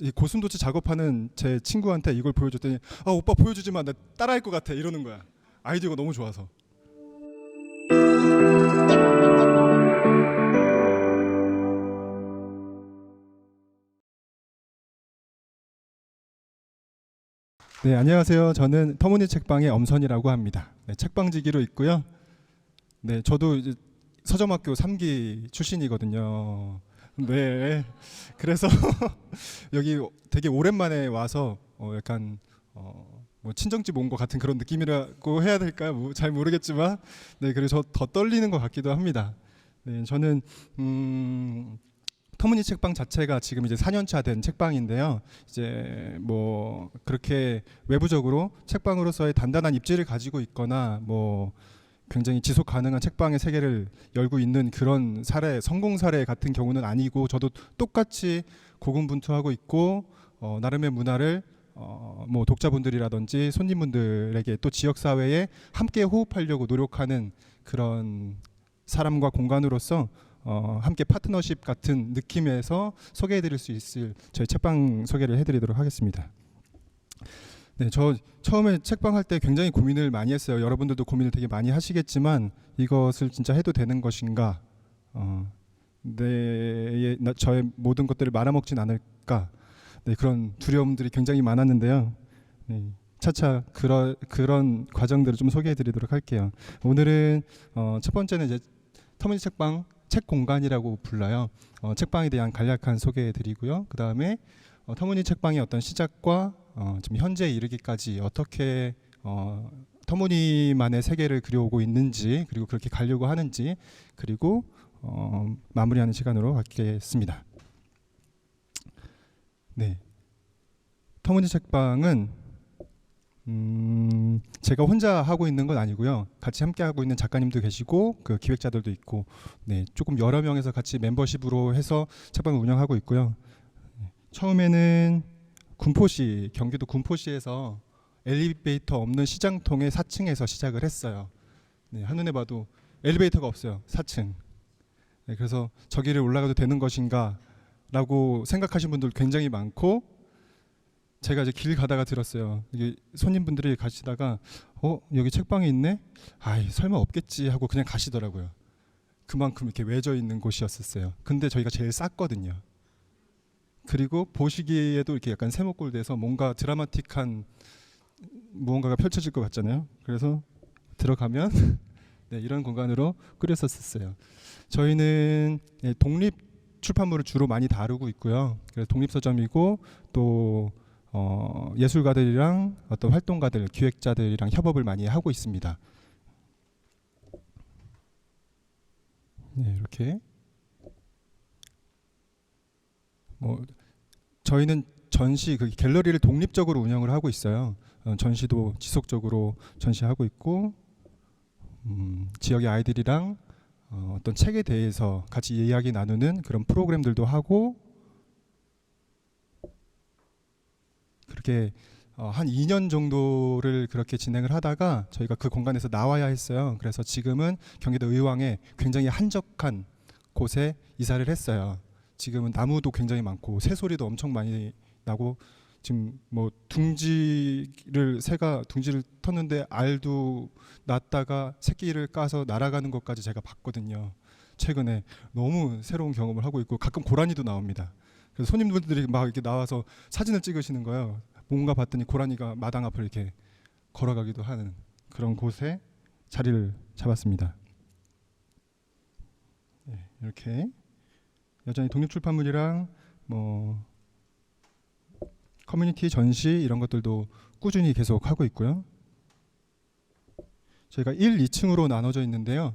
이 고슴도치 작업하는 제 친구한테 이걸 보여줬더니 아 오빠 보여주지 마, 나 따라할 것 같아 이러는 거야. 아이디어가 너무 좋아서. 네, 안녕하세요. 저는 터무니 책방의 엄선이라고 합니다. 네, 책방지기로 있고요. 네, 저도 이제 서점학교 3기 출신이거든요. 네, 그래서 여기 되게 오랜만에 와서 약간 뭐 친정집 온 것 같은 그런 느낌이라고 해야 될까요? 뭐잘 모르겠지만, 네, 그래서 더 떨리는 것 같기도 합니다. 네, 저는 터무니 책방 자체가 지금 이제 4년차 된 책방인데요. 이제 뭐 그렇게 외부적으로 책방으로서의 단단한 입지를 가지고 있거나 뭐 굉장히 지속 가능한 책방의 세계를 열고 있는 그런 사례, 성공 사례 같은 경우는 아니고, 저도 똑같이 고군분투하고 있고 나름의 문화를 뭐 독자분들이라든지 손님분들에게 또 지역 사회에 함께 호흡하려고 노력하는 그런 사람과 공간으로서 함께 파트너십 같은 느낌에서 소개해드릴 수 있을 저희 책방 소개를 해드리도록 하겠습니다. 네, 저 처음에 책방 할 때 굉장히 고민을 많이 했어요. 여러분들도 고민을 되게 많이 하시겠지만 이것을 진짜 해도 되는 것인가, 저의 모든 것들을 말아먹진 않을까, 네, 그런 두려움들이 굉장히 많았는데요. 네, 차차 그런 과정들을 좀 소개해드리도록 할게요. 오늘은 첫 번째는 이제 터무니 책방 책 공간이라고 불러요. 책방에 대한 간략한 소개해드리고요. 그 다음에 터무니 책방의 어떤 시작과 지금 현재에 이르기까지 어떻게 터무니만의 세계를 그려오고 있는지, 그리고 그렇게 가려고 하는지, 그리고 마무리하는 시간으로 갖겠습니다. 네, 터무니 책방은 제가 혼자 하고 있는 건 아니고요. 같이 함께 하고 있는 작가님도 계시고 그 기획자들도 있고, 네, 조금 여러 명에서 같이 멤버십으로 해서 책방을 운영하고 있고요. 처음에는 군포시, 경기도 군포시에서 엘리베이터 없는 시장통의 4층에서 시작을 했어요. 네, 한눈에 봐도 엘리베이터가 없어요. 4층. 네, 그래서 저기를 올라가도 되는 것인가 라고 생각하신 분들 굉장히 많고, 제가 이제 길 가다가 들었어요. 이게 손님분들이 가시다가 여기 책방이 있네? 아이 설마 없겠지 하고 그냥 가시더라고요. 그만큼 이렇게 외져 있는 곳이었었어요. 근데 저희가 제일 쌌거든요. 그리고 보시기에도 이렇게 약간 세모꼴 돼서 뭔가 드라마틱한 무언가가 펼쳐질 것 같잖아요. 그래서 들어가면 네, 이런 공간으로 꾸렸었어요. 저희는 독립 출판물을 주로 많이 다루고 있고요. 그래서 독립서점이고 또 예술가들이랑 어떤 활동가들, 기획자들이랑 협업을 많이 하고 있습니다. 네, 이렇게 저희는 전시, 그 갤러리를 독립적으로 운영을 하고 있어요. 전시도 지속적으로 전시하고 있고, 지역의 아이들이랑 어떤 책에 대해서 같이 이야기 나누는 그런 프로그램들도 하고, 그렇게 한 2년 정도를 그렇게 진행을 하다가 저희가 그 공간에서 나와야 했어요. 그래서 지금은 경기도 의왕에 굉장히 한적한 곳에 이사를 했어요. 지금은 나무도 굉장히 많고 새소리도 엄청 많이 나고, 지금 뭐 새가 둥지를 텄는데 알도 낳다가 새끼를 까서 날아가는 것까지 제가 봤거든요. 최근에 너무 새로운 경험을 하고 있고, 가끔 고라니도 나옵니다. 그래서 손님분들이 막 이렇게 나와서 사진을 찍으시는 거예요. 뭔가 봤더니 고라니가 마당 앞을 이렇게 걸어가기도 하는 그런 곳에 자리를 잡았습니다. 네, 이렇게 여전히 독립출판물이랑 뭐 커뮤니티 전시 이런 것들도 꾸준히 계속 하고 있고요. 저희가 1, 2층으로 나눠져 있는데요.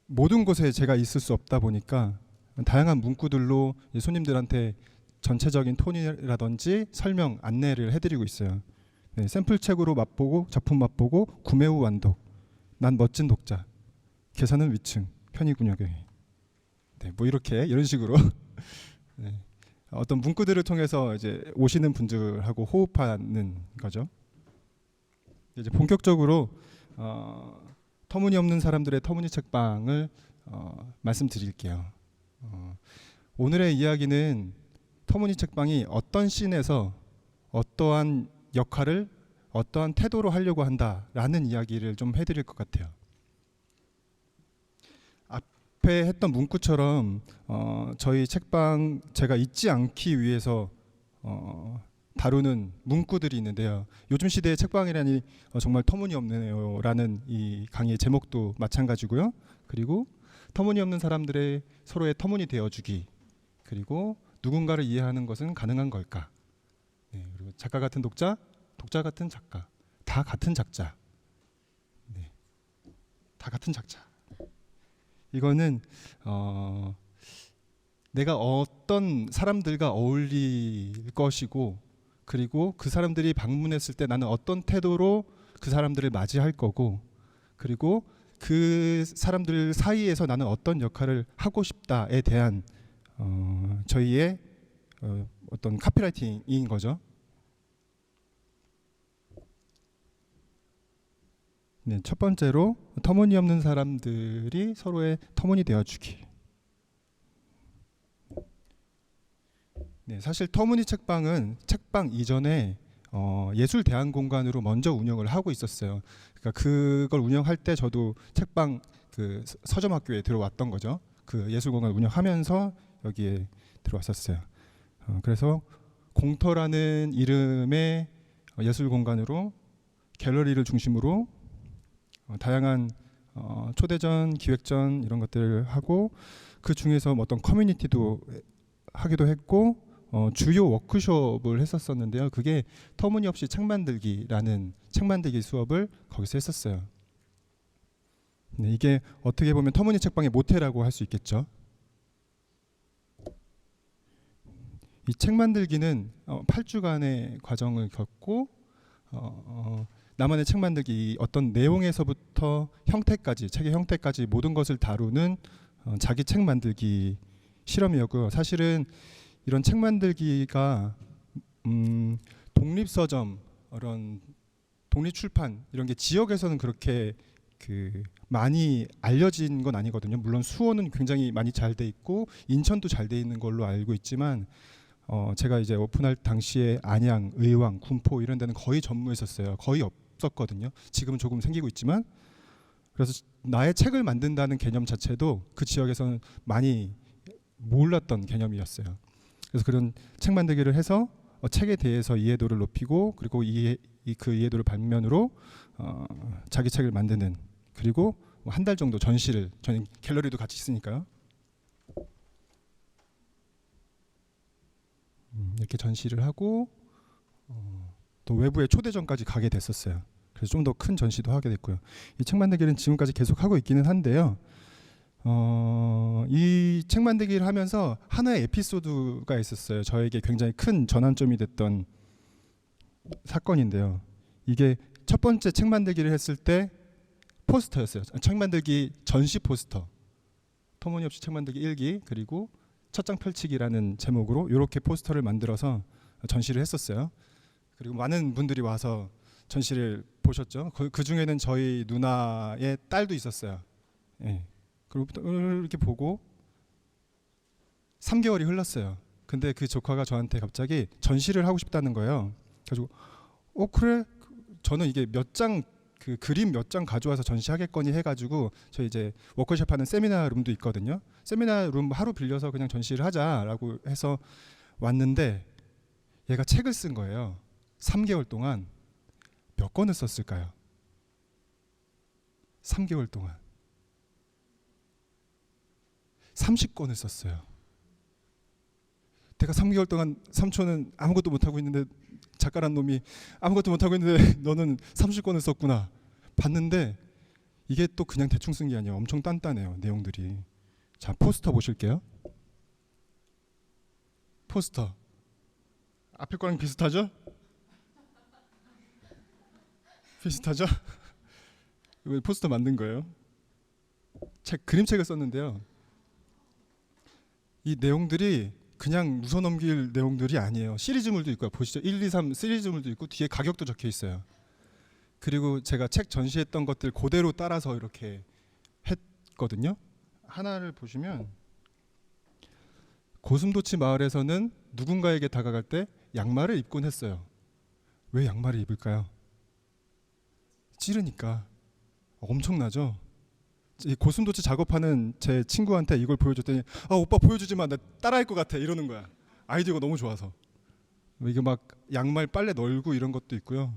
모든 곳에 제가 있을 수 없다 보니까 다양한 문구들로 손님들한테 전체적인 톤이라든지 설명, 안내를 해드리고 있어요. 네, 샘플책으로 맛보고, 작품 맛보고, 구매 후 완독, 난 멋진 독자, 계산은 위층, 편의군역에. 네, 뭐 이런 식으로 네, 어떤 문구들을 통해서 이제 오시는 분들하고 호흡하는 거죠. 이제 본격적으로 터무니없는 사람들의 터무니 책방을 말씀드릴게요. 오늘의 이야기는 터무니 책방이 어떤 씬에서 어떠한 역할을 어떠한 태도로 하려고 한다라는 이야기를 좀 해드릴 것 같아요. 앞에 했던 문구처럼 저희 책방 제가 잊지 않기 위해서 다루는 문구들이 있는데요. 요즘 시대의 책방이라니 정말 터무니없네요라는 이 강의의 제목도 마찬가지고요. 그리고 터무니없는 사람들의 서로의 터무니 되어주기, 그리고 누군가를 이해하는 것은 가능한 걸까? 네, 그리고 작가 같은 독자, 독자 같은 작가, 다 같은 작자. 네, 다 같은 작자. 이거는 내가 어떤 사람들과 어울릴 것이고, 그리고 그 사람들이 방문했을 때 나는 어떤 태도로 그 사람들을 맞이할 거고, 그리고 그 사람들 사이에서 나는 어떤 역할을 하고 싶다에 대한 저희의 어떤 카피라이팅인 거죠. 네, 첫 번째로 터무니없는 사람들이 서로의 터무니 되어주기. 네, 사실 터무니 책방은 책방 이전에 예술대안공간으로 먼저 운영을 하고 있었어요. 그러니까 그걸 운영할 때 저도 책방 그 서점학교에 들어왔던 거죠. 그 예술공간 운영하면서 여기에 들어왔었어요. 그래서 공터라는 이름의 예술공간으로 갤러리를 중심으로 다양한 초대전, 기획전 이런 것들을 하고, 그 중에서 어떤 커뮤니티도 하기도 했고, 주요 워크숍을 했었었는데요. 그게 터무니없이 책 만들기라는 책 만들기 수업을 거기서 했었어요. 네, 이게 어떻게 보면 터무니 책방의 모태라고 할 수 있겠죠. 이 책 만들기는 8주간의 과정을 겪고 나만의 책 만들기 어떤 내용에서부터 형태까지, 책의 형태까지 모든 것을 다루는 자기 책 만들기 실험이었고요. 사실은 이런 책 만들기가 독립서점, 이런 독립출판 이런 게 지역에서는 그렇게 많이 알려진 건 아니거든요. 물론 수원은 굉장히 많이 잘 돼 있고 인천도 잘 돼 있는 걸로 알고 있지만 제가 이제 오픈할 당시에 안양, 의왕, 군포 이런 데는 거의 전무했었어요. 거의 없었거든요. 지금은 조금 생기고 있지만, 그래서 나의 책을 만든다는 개념 자체도 그 지역에서는 많이 몰랐던 개념이었어요. 그래서 그런 책 만들기를 해서 책에 대해서 이해도를 높이고, 그리고 그 이해도를 반면으로 자기 책을 만드는, 그리고 한 달 정도 전시를, 저는 갤러리도 같이 있으니까요. 이렇게 전시를 하고 또 외부의 초대전까지 가게 됐었어요. 그래서 좀 더 큰 전시도 하게 됐고요. 이 책 만들기는 지금까지 계속 하고 있기는 한데요. 이 책 만들기를 하면서 하나의 에피소드가 있었어요. 저에게 굉장히 큰 전환점이 됐던 사건인데요. 이게 첫 번째 책 만들기를 했을 때 포스터였어요. 책 만들기 전시 포스터. 터무니없이 책 만들기 1기, 그리고 첫 장 펼치기라는 제목으로 이렇게 포스터를 만들어서 전시를 했었어요. 그리고 많은 분들이 와서 전시를 보셨죠. 그 중에는 저희 누나의 딸도 있었어요. 예. 그리고 이렇게 보고 3개월이 흘렀어요. 근데 그 조카가 저한테 갑자기 전시를 하고 싶다는 거예요. 그래가지고 그래, 저는 이게 몇 장 그 그림 몇 장 가져와서 전시하겠거니 해가지고 저희 이제 워크숍 하는 세미나 룸도 있거든요. 세미나 룸 하루 빌려서 그냥 전시를 하자라고 해서 왔는데, 얘가 책을 쓴 거예요. 3개월 동안 몇 권을 썼을까요? 3개월 동안 30권을 썼어요. 내가 3개월 동안 삼촌은 아무것도 못하고 있는데, 작가란 놈이 아무것도 못하고 있는데 너는 30권을 썼구나. 봤는데 이게 또 그냥 대충 쓴 게 아니에요. 엄청 단단해요, 내용들이. 자, 포스터 보실게요. 포스터 앞에 거랑 비슷하죠? 비슷하죠? 이거 포스터 만든 거예요. 그림책을 썼는데요. 이 내용들이 그냥 웃어 넘길 내용들이 아니에요. 시리즈물도 있고요. 보시죠. 1, 2, 3 시리즈물도 있고 뒤에 가격도 적혀 있어요. 그리고 제가 책 전시했던 것들 그대로 따라서 이렇게 했거든요. 하나를 보시면 고슴도치 마을에서는 누군가에게 다가갈 때 양말을 입곤 했어요. 왜 양말을 입을까요? 찌르니까. 엄청나죠? 이 고슴도치 작업하는 제 친구한테 이걸 보여줬더니 오빠 보여주지 마, 나 따라할 것 같아 이러는 거야. 아이디어가 너무 좋아서. 이게 막 양말 빨래 널고 이런 것도 있고요.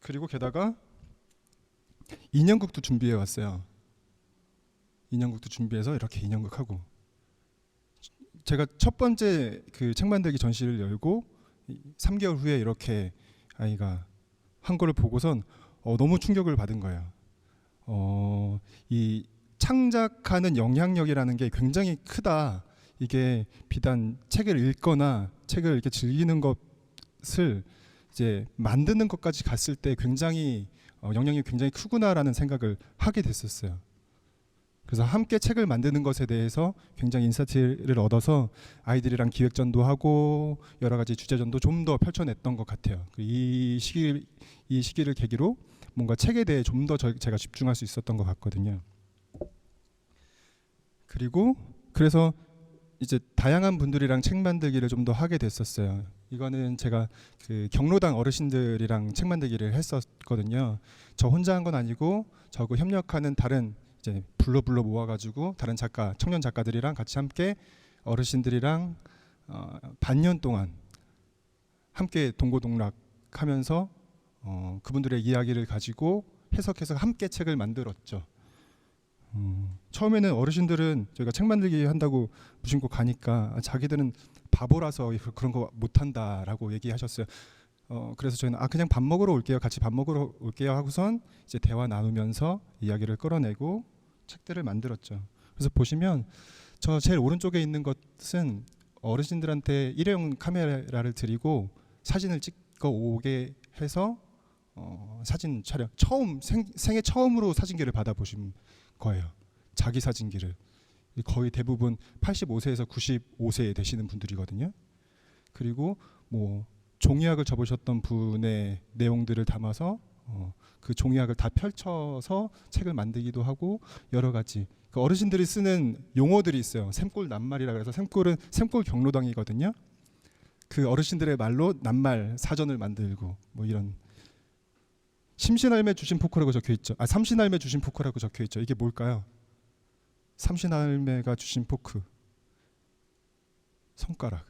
그리고 게다가 인형극도 준비해 왔어요. 인형극도 준비해서 이렇게 인형극하고, 제가 첫 번째 그 책 만들기 전시를 열고 3개월 후에 이렇게 아이가 한 거를 보고선 너무 충격을 받은 거예요. 이 창작하는 영향력이라는 게 굉장히 크다. 이게 비단 책을 읽거나 책을 이렇게 즐기는 것을 이제 만드는 것까지 갔을 때 굉장히 영향이 굉장히 크구나라는 생각을 하게 됐었어요. 그래서 함께 책을 만드는 것에 대해서 굉장히 인사이트를 얻어서 아이들이랑 기획전도 하고 여러 가지 주제전도 좀 더 펼쳐냈던 것 같아요. 이 시기를 계기로 뭔가 책에 대해 좀 더 제가 집중할 수 있었던 것 같거든요. 그리고 그래서 이제 다양한 분들이랑 책 만들기를 좀 더 하게 됐었어요. 이거는 제가 그 경로당 어르신들이랑 책 만들기를 했었거든요. 저 혼자 한 건 아니고 저하고 협력하는 다른 이제 불러 모아가지고 다른 작가, 청년 작가들이랑 같이 함께 어르신들이랑 반년 동안 함께 동고동락하면서 그분들의 이야기를 가지고 해석해서 함께 책을 만들었죠. 처음에는 어르신들은 저희가 책 만들기 한다고 무심코 가니까 자기들은 바보라서 그런 거 못한다라고 얘기하셨어요. 그래서 저희는 그냥 밥 먹으러 올게요, 같이 밥 먹으러 올게요 하고선 이제 대화 나누면서 이야기를 끌어내고 책들을 만들었죠. 그래서 보시면 저 제일 오른쪽에 있는 것은 어르신들한테 일회용 카메라를 드리고 사진을 찍어 오게 해서 사진 촬영, 생애 처음으로 사진기를 받아보신 거예요. 자기 사진기를. 거의 대부분 85세에서 95세 되시는 분들이거든요. 그리고 뭐 종이학을 접으셨던 분의 내용들을 담아서 그 종이학을 다 펼쳐서 책을 만들기도 하고 여러 가지 그 어르신들이 쓰는 용어들이 있어요. 샘골 낱말이라 그래서 샘골은 샘골 경로당이거든요. 그 어르신들의 말로 낱말 사전을 만들고 뭐 이런. 심신할매 주신 포크라고 적혀 있죠. 삼신할매 주신 포크라고 적혀 있죠. 이게 뭘까요? 삼신할매가 주신 포크. 손가락.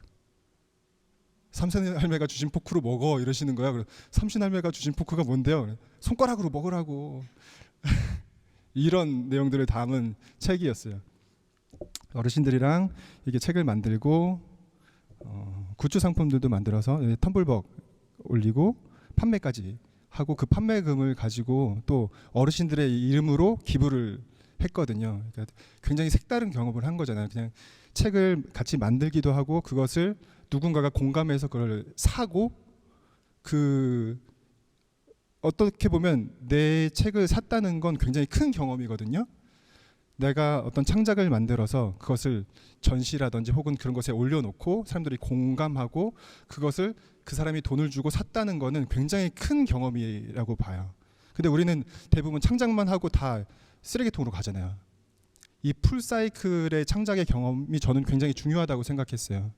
삼신할매가 주신 포크로 먹어 이러시는 거야. 그래서 삼신할매가 주신 포크가 뭔데요? 손가락으로 먹으라고. 이런 내용들을 담은 책이었어요. 어르신들이랑 이게 책을 만들고 굿즈 상품들도 만들어서 텀블벅 올리고 판매까지 하고 그 판매금을 가지고 또 어르신들의 이름으로 기부를 했거든요. 그러니까 굉장히 색다른 경험을 한 거잖아요. 그냥 책을 같이 만들기도 하고 그것을 누군가가 공감해서 그걸 사고 그 어떻게 보면 내 책을 샀다는 건 굉장히 큰 경험이거든요. 내가 어떤 창작을 만들어서 그것을 전시라든지 혹은 그런 것에 올려놓고 사람들이 공감하고 그것을 그 사람이 돈을 주고 샀다는 거는 굉장히 큰 경험이라고 봐요. 근데 우리는 대부분 창작만 하고 다 쓰레기통으로 가잖아요. 이 풀사이클의 창작의 경험이 저는 굉장히 중요하다고 생각했어요.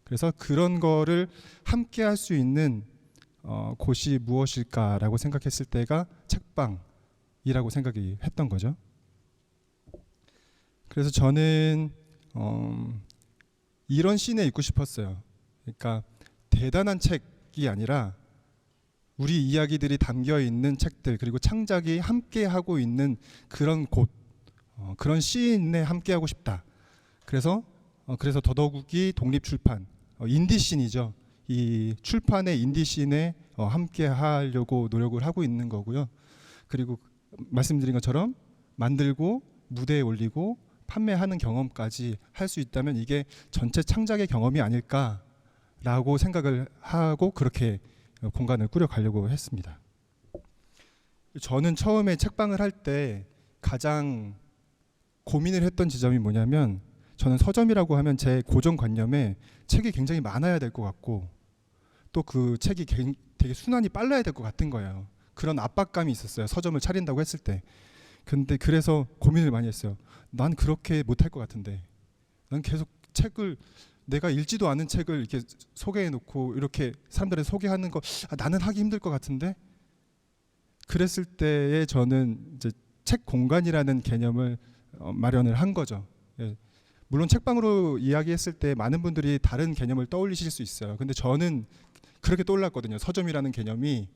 그래서 그런 거를 함께 할 수 있는 곳이 무엇일까라고 생각했을 때가 책방이라고 생각이 했던 거죠. 그래서 저는 이런 씬에 있고 싶었어요. 그러니까 대단한 책이 아니라 우리 이야기들이 담겨 있는 책들 그리고 창작이 함께 하고 있는 그런 곳, 그런 씬에 함께 하고 싶다. 그래서 더더욱이 독립출판, 인디씬이죠. 이 출판의 인디씬에 함께 하려고 노력을 하고 있는 거고요. 그리고 말씀드린 것처럼 만들고 무대에 올리고 판매하는 경험까지 할 수 있다면 이게 전체 창작의 경험이 아닐까라고 생각을 하고 그렇게 공간을 꾸려가려고 했습니다. 저는 처음에 책방을 할 때 가장 고민을 했던 지점이 뭐냐면 저는 서점이라고 하면 제 고정관념에 책이 굉장히 많아야 될 것 같고 또 그 책이 되게 순환이 빨라야 될 것 같은 거예요. 그런 압박감이 있었어요. 서점을 차린다고 했을 때. 근데 그래서 고민을 많이 했어요. 난 그렇게 못할 것 같은데 난 계속 책을 내가 읽지도 않은 책을 이렇게 소개해 놓고 이렇게 사람들에 소개하는 거 나는 하기 힘들 것 같은데, 그랬을 때에 저는 이제 책 공간이라는 개념을 마련을 한 거죠. 예. 물론 책방으로 이야기했을 때 많은 분들이 다른 개념을 떠올리실 수 있어요. 근데 저는 그렇게 떠올랐거든요. 서점이라는 개념이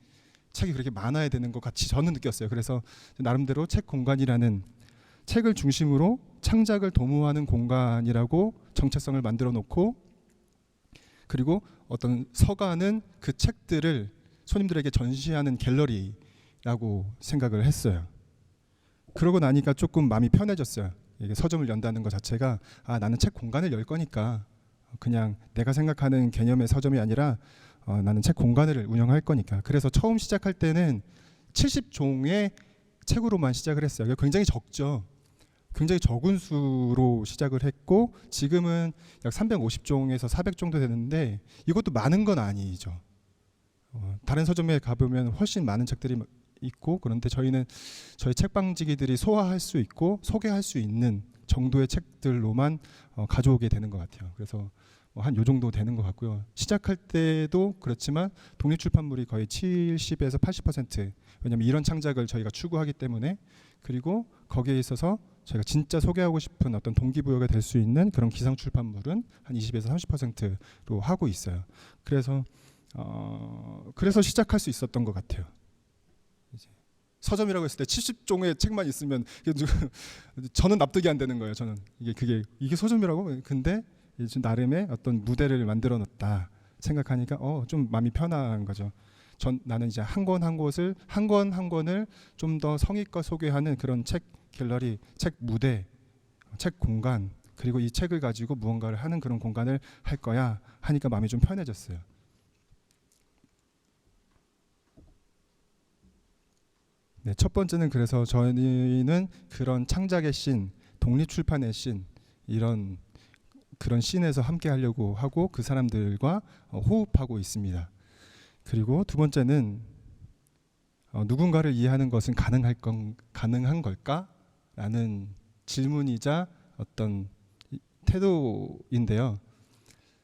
책이 그렇게 많아야 되는 것 같이 저는 느꼈어요. 그래서 나름대로 책 공간이라는, 책을 중심으로 창작을 도모하는 공간이라고 정체성을 만들어 놓고, 그리고 어떤 서가는 그 책들을 손님들에게 전시하는 갤러리라고 생각을 했어요. 그러고 나니까 조금 마음이 편해졌어요. 이게 서점을 연다는 것 자체가 나는 책 공간을 열 거니까, 그냥 내가 생각하는 개념의 서점이 아니라 나는 책 공간을 운영할 거니까. 그래서 처음 시작할 때는 70종의 책으로만 시작을 했어요. 굉장히 적죠. 굉장히 적은 수로 시작을 했고, 지금은 약 350종에서 400 정도 되는데, 이것도 많은 건 아니죠. 다른 서점에 가보면 훨씬 많은 책들이 있고, 그런데 저희는 저희 책방지기들이 소화할 수 있고 소개할 수 있는 정도의 책들로만 가져오게 되는 것 같아요. 그래서 한 요 정도 되는 것 같고요. 시작할 때도 그렇지만 독립출판물이 거의 70에서 80%, 왜냐하면 이런 창작을 저희가 추구하기 때문에, 그리고 거기에 있어서 저희가 진짜 소개하고 싶은 어떤 동기부여가 될 수 있는 그런 기상출판물은 한 20에서 30%로 하고 있어요. 그래서 시작할 수 있었던 것 같아요. 서점이라고 했을 때 70종의 책만 있으면 저는 납득이 안 되는 거예요. 저는 이게 서점이라고? 근데 나름의 어떤 무대를 만들어 놨다 생각하니까 좀 마음이 편한 거죠. 나는 이제 한 권 한 권을 좀 더 성의껏 소개하는 그런 책 갤러리, 책 무대, 책 공간, 그리고 이 책을 가지고 무언가를 하는 그런 공간을 할 거야 하니까 마음이 좀 편해졌어요. 네, 첫 번째는 그래서 저희는 그런 창작의 씬, 독립출판의 씬, 그런 씬에서 함께 하려고 하고 그 사람들과 호흡하고 있습니다. 그리고 두 번째는 누군가를 이해하는 것은 가능한 걸까? 라는 질문이자 어떤 태도인데요.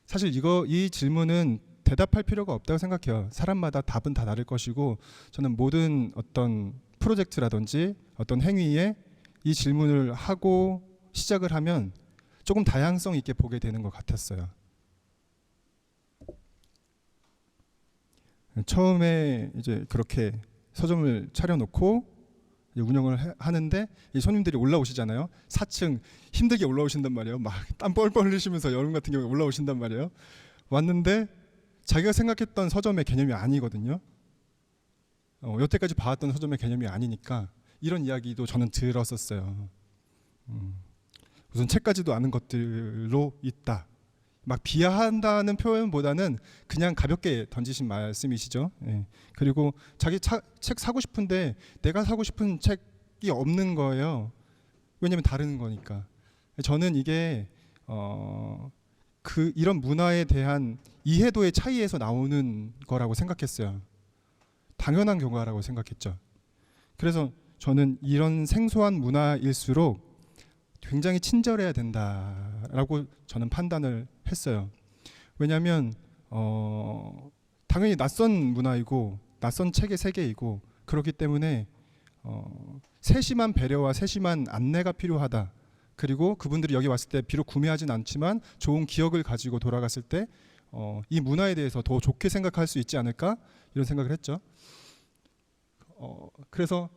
사실 이 질문은 대답할 필요가 없다고 생각해요. 사람마다 답은 다 다를 것이고, 저는 모든 어떤 프로젝트라든지 어떤 행위에 이 질문을 하고 시작을 하면 조금 다양성 있게 보게 되는 것 같았어요. 처음에 이제 그렇게 서점을 차려놓고 운영을 하는데 이 손님들이 올라오시잖아요. 4층 힘들게 올라오신단 말이에요. 막 땀 뻘뻘 흘리시면서 여름 같은 경우에 올라오신단 말이에요. 왔는데 자기가 생각했던 서점의 개념이 아니거든요. 여태까지 봐왔던 서점의 개념이 아니니까 이런 이야기도 저는 들었었어요. 우선 책까지도 아는 것들로 있다. 막 비하한다는 표현보다는 그냥 가볍게 던지신 말씀이시죠. 예. 그리고 자기 책 사고 싶은데 내가 사고 싶은 책이 없는 거예요. 왜냐하면 다른 거니까. 저는 이게 이런 문화에 대한 이해도의 차이에서 나오는 거라고 생각했어요. 당연한 경우라고 생각했죠. 그래서 저는 이런 생소한 문화일수록 굉장히 친절해야 된다라고 저는 판단을 했어요. 왜냐하면 당연히 낯선 문화이고 낯선 책의 세계이고, 그렇기 때문에 세심한 배려와 세심한 안내가 필요하다. 그리고 그분들이 여기 왔을 때 비록 구매하진 않지만 좋은 기억을 가지고 돌아갔을 때 이 문화에 대해서 더 좋게 생각할 수 있지 않을까, 이런 생각을 했죠. 그래서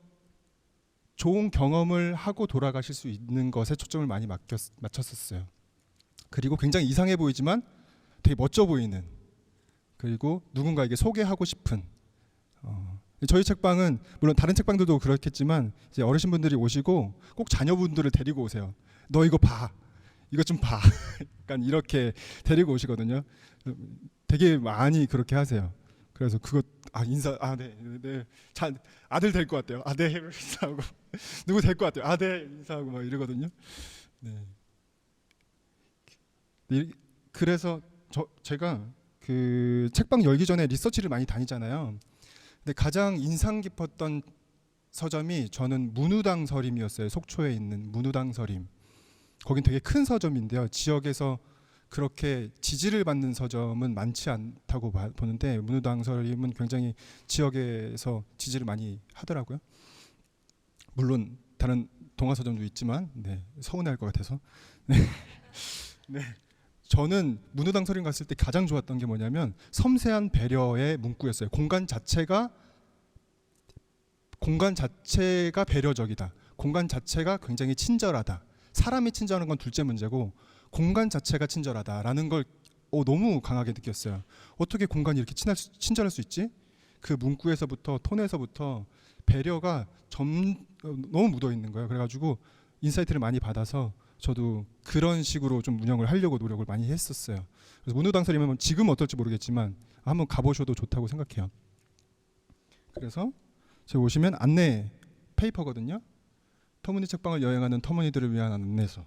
좋은 경험을 하고 돌아가실 수 있는 것에 초점을 많이 맞췄었어요. 그리고 굉장히 이상해 보이지만 되게 멋져 보이는, 그리고 누군가에게 소개하고 싶은, 저희 책방은 물론 다른 책방들도 그렇겠지만 이제 어르신분들이 오시고 꼭 자녀분들을 데리고 오세요. 너 이거 봐, 이거 좀 봐. 약간 이렇게 데리고 오시거든요. 되게 많이 그렇게 하세요. 그래서 그거 네. 아들 될 것 같대요. 네, 인사하고. 누구 될 것 같대요. 네, 인사하고 막 이러거든요. 네. 그래서 제가 그 책방 열기 전에 리서치를 많이 다니잖아요. 근데 가장 인상 깊었던 서점이 저는 문우당 서림이었어요. 속초에 있는 문우당 서림. 거긴 되게 큰 서점인데요. 지역에서 그렇게 지지를 받는 서점은 많지 않다고 보는데 문우당서림은 굉장히 지역에서 지지를 많이 하더라고요. 물론 다른 동화 서점도 있지만 네, 서운해할 것 같아서. 네. 네. 저는 문우당서림 갔을 때 가장 좋았던 게 뭐냐면 섬세한 배려의 문구였어요. 공간 자체가 배려적이다. 공간 자체가 굉장히 친절하다. 사람이 친절한 건 둘째 문제고 공간 자체가 친절하다라는 걸 너무 강하게 느꼈어요. 어떻게 공간이 이렇게 친절할 수 있지? 그 문구에서부터 톤에서부터 배려가 너무 묻어 있는 거예요. 그래가지고 인사이트를 많이 받아서 저도 그런 식으로 좀 운영을 하려고 노력을 많이 했었어요. 그래서 문우당서림은 지금 어떨지 모르겠지만 한번 가보셔도 좋다고 생각해요. 그래서 저기 오시면 안내 페이퍼거든요. 터무니 책방을 여행하는 터무니들을 위한 안내서.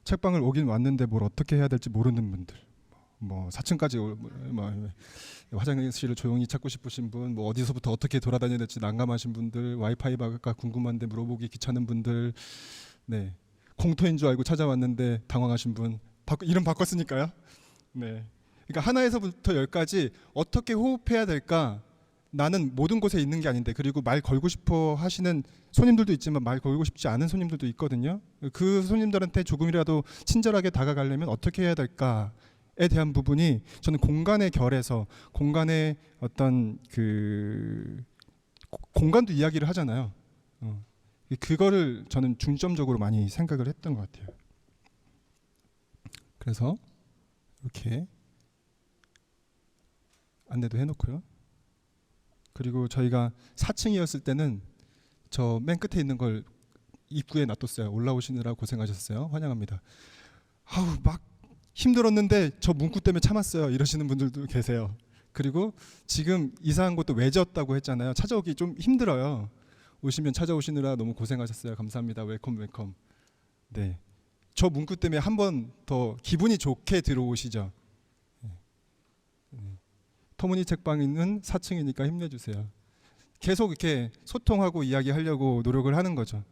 책방을 오긴 왔는데 뭘 어떻게 해야 될지 모르는 분들, 뭐 4층까지 화장실을 조용히 찾고 싶으신 분, 뭐 어디서부터 어떻게 돌아다녀야 될지 난감하신 분들, 와이파이가 궁금한데 물어보기 귀찮은 분들, 네, 공터인 줄 알고 찾아왔는데 당황하신 분, 이름 바꿨으니까요. 네, 그러니까 하나에서부터 10까지 어떻게 호흡해야 될까? 나는 모든 곳에 있는 게 아닌데, 그리고 말 걸고 싶어 하시는 손님들도 있지만 말 걸고 싶지 않은 손님들도 있거든요. 그 손님들한테 조금이라도 친절하게 다가가려면 어떻게 해야 될까에 대한 부분이 저는 공간의 결에서 공간의 어떤 그 공간도 이야기를 하잖아요. 그거를 저는 중점적으로 많이 생각을 했던 것 같아요. 그래서 이렇게 안내도 해놓고요. 그리고 저희가 4층이었을 때는 저 맨 끝에 있는 걸 입구에 놔뒀어요. 올라오시느라 고생하셨어요. 환영합니다. 아우 막 힘들었는데 저 문구 때문에 참았어요. 이러시는 분들도 계세요. 그리고 지금 이사한 곳도 왜 졌다고 했잖아요. 찾아오기 좀 힘들어요. 오시면 찾아오시느라 너무 고생하셨어요. 감사합니다. 웰컴 웰컴. 네, 저 문구 때문에 한 번 더 기분이 좋게 들어오시죠. 터무니 책방은 4층이니까 힘내주세요. 계속 이렇게 소통하고 이야기하려고 노력을 하는 거죠.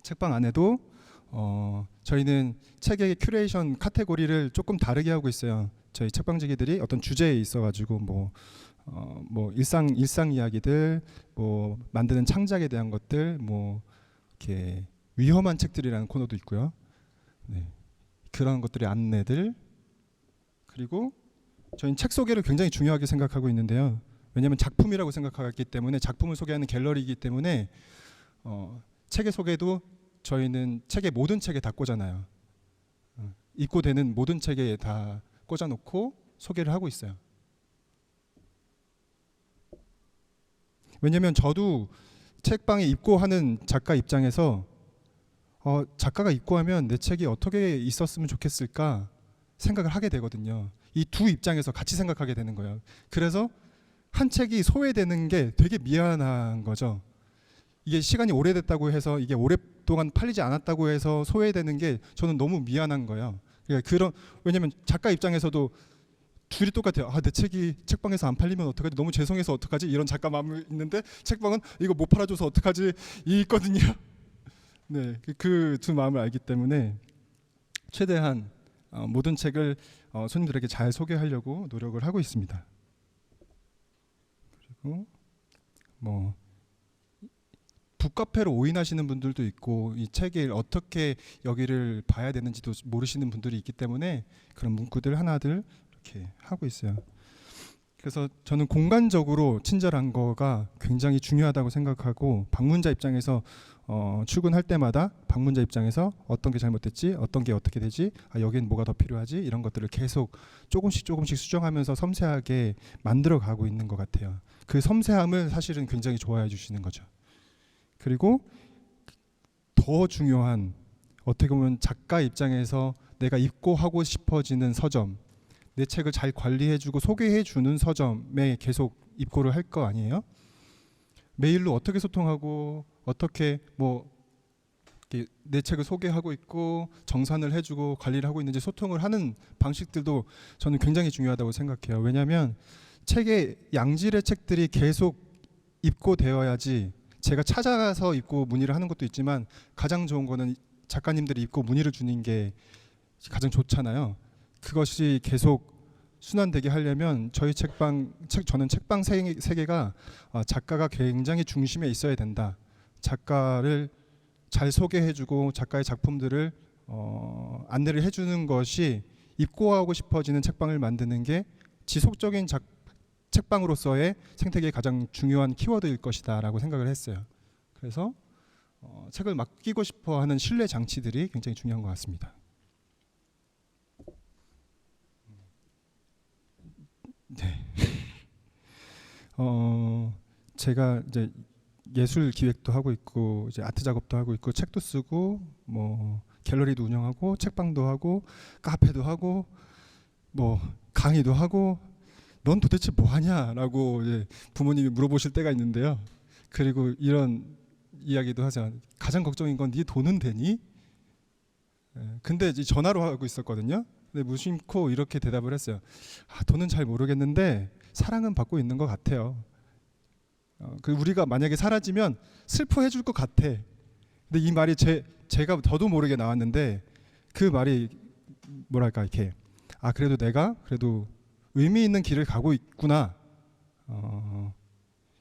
책방 안에도 저희는 책의 큐레이션 카테고리를 조금 다르게 하고 있어요. 저희 책방지기들이 어떤 주제에 있어가지고 뭐 일상 이야기들, 뭐 만드는 창작에 대한 것들, 뭐 이렇게 위험한 책들이라는 코너도 있고요. 네, 그런 것들의 안내들. 그리고 저희는 책 소개를 굉장히 중요하게 생각하고 있는데요. 왜냐하면 작품이라고 생각하기 때문에, 작품을 소개하는 갤러리이기 때문에 책의 소개도 저희는 책의 모든 책에 다 꽂아놔요. 입고되는 모든 책에 다 꽂아놓고 소개를 하고 있어요. 왜냐하면 저도 책방에 입고하는 작가 입장에서 작가가 입고하면 내 책이 어떻게 있었으면 좋겠을까 생각을 하게 되거든요. 이 두 입장에서 같이 생각하게 되는 거예요. 그래서 한 책이 소외되는 게 되게 미안한 거죠. 이게 시간이 오래됐다고 해서, 이게 오랫동안 팔리지 않았다고 해서 소외되는 게 저는 너무 미안한 거예요. 그러니까 왜냐면 작가 입장에서도 둘이 똑같아요. 내 책이 책방에서 안 팔리면 어떡하지? 너무 죄송해서 어떡하지? 이런 작가 마음이 있는데, 책방은 이거 못 팔아줘서 어떡하지? 있거든요. 네, 그 두 마음을 알기 때문에 최대한 모든 책을 손님들에게 잘 소개하려고 노력을 하고 있습니다. 그리고 뭐 북카페로 오인하시는 분들도 있고, 이 책을 어떻게 여기를 봐야 되는지도 모르시는 분들이 있기 때문에 그런 문구들 하나들 이렇게 하고 있어요. 그래서 저는 공간적으로 친절한 거가 굉장히 중요하다고 생각하고, 방문자 입장에서 출근할 때마다 방문자 입장에서 어떤 게 잘못됐지, 어떤 게 어떻게 되지, 여긴 뭐가 더 필요하지, 이런 것들을 계속 조금씩 수정하면서 섬세하게 만들어 가고 있는 것 같아요. 그 섬세함을 사실은 굉장히 좋아해 주시는 거죠. 그리고 더 중요한, 어떻게 보면 작가 입장에서 내가 입고하고 싶어지는 서점, 내 책을 잘 관리해주고 소개해주는 서점에 계속 입고를 할 거 아니에요? 메일로 어떻게 소통하고, 어떻게 내 책을 소개하고 있고 정산을 해주고 관리를 하고 있는지 소통을 하는 방식들도 저는 굉장히 중요하다고 생각해요. 왜냐하면 책의 양질의 책들이 계속 입고되어야지 제가 찾아가서 입고 문의를 하는 것도 있지만 가장 좋은 거는 작가님들이 입고 문의를 주는 게 가장 좋잖아요. 그것이 계속 순환되게 하려면 저는 책방 세계가 작가가 굉장히 중심에 있어야 된다. 작가를 잘 소개해주고 작가의 작품들을 안내를 해주는 것이 입고하고 싶어지는 책방을 만드는 게 지속적인 책방으로서의 생태계의 가장 중요한 키워드일 것이다라고 생각을 했어요. 그래서 책을 맡기고 싶어하는 신뢰 장치들이 굉장히 중요한 것 같습니다. 네. 제가 이제 예술 기획도 하고 있고 이제 아트 작업도 하고 있고 책도 쓰고 뭐 갤러리도 운영하고 책방도 하고 카페도 하고 뭐 강의도 하고 넌 도대체 뭐 하냐라고 이제 부모님이 물어보실 때가 있는데요. 그리고 이런 이야기도 하죠. 가장 걱정인 건 네 돈은 되니? 근데 이제 전화로 하고 있었거든요. 근데 무심코 이렇게 대답을 했어요. 돈은 잘 모르겠는데 사랑은 받고 있는 것 같아요. 그 우리가 만약에 사라지면 슬퍼해 줄 것 같아. 근데 이 말이 제가 저도 모르게 나왔는데 그 말이 뭐랄까 이렇게 그래도 내가 그래도 의미 있는 길을 가고 있구나.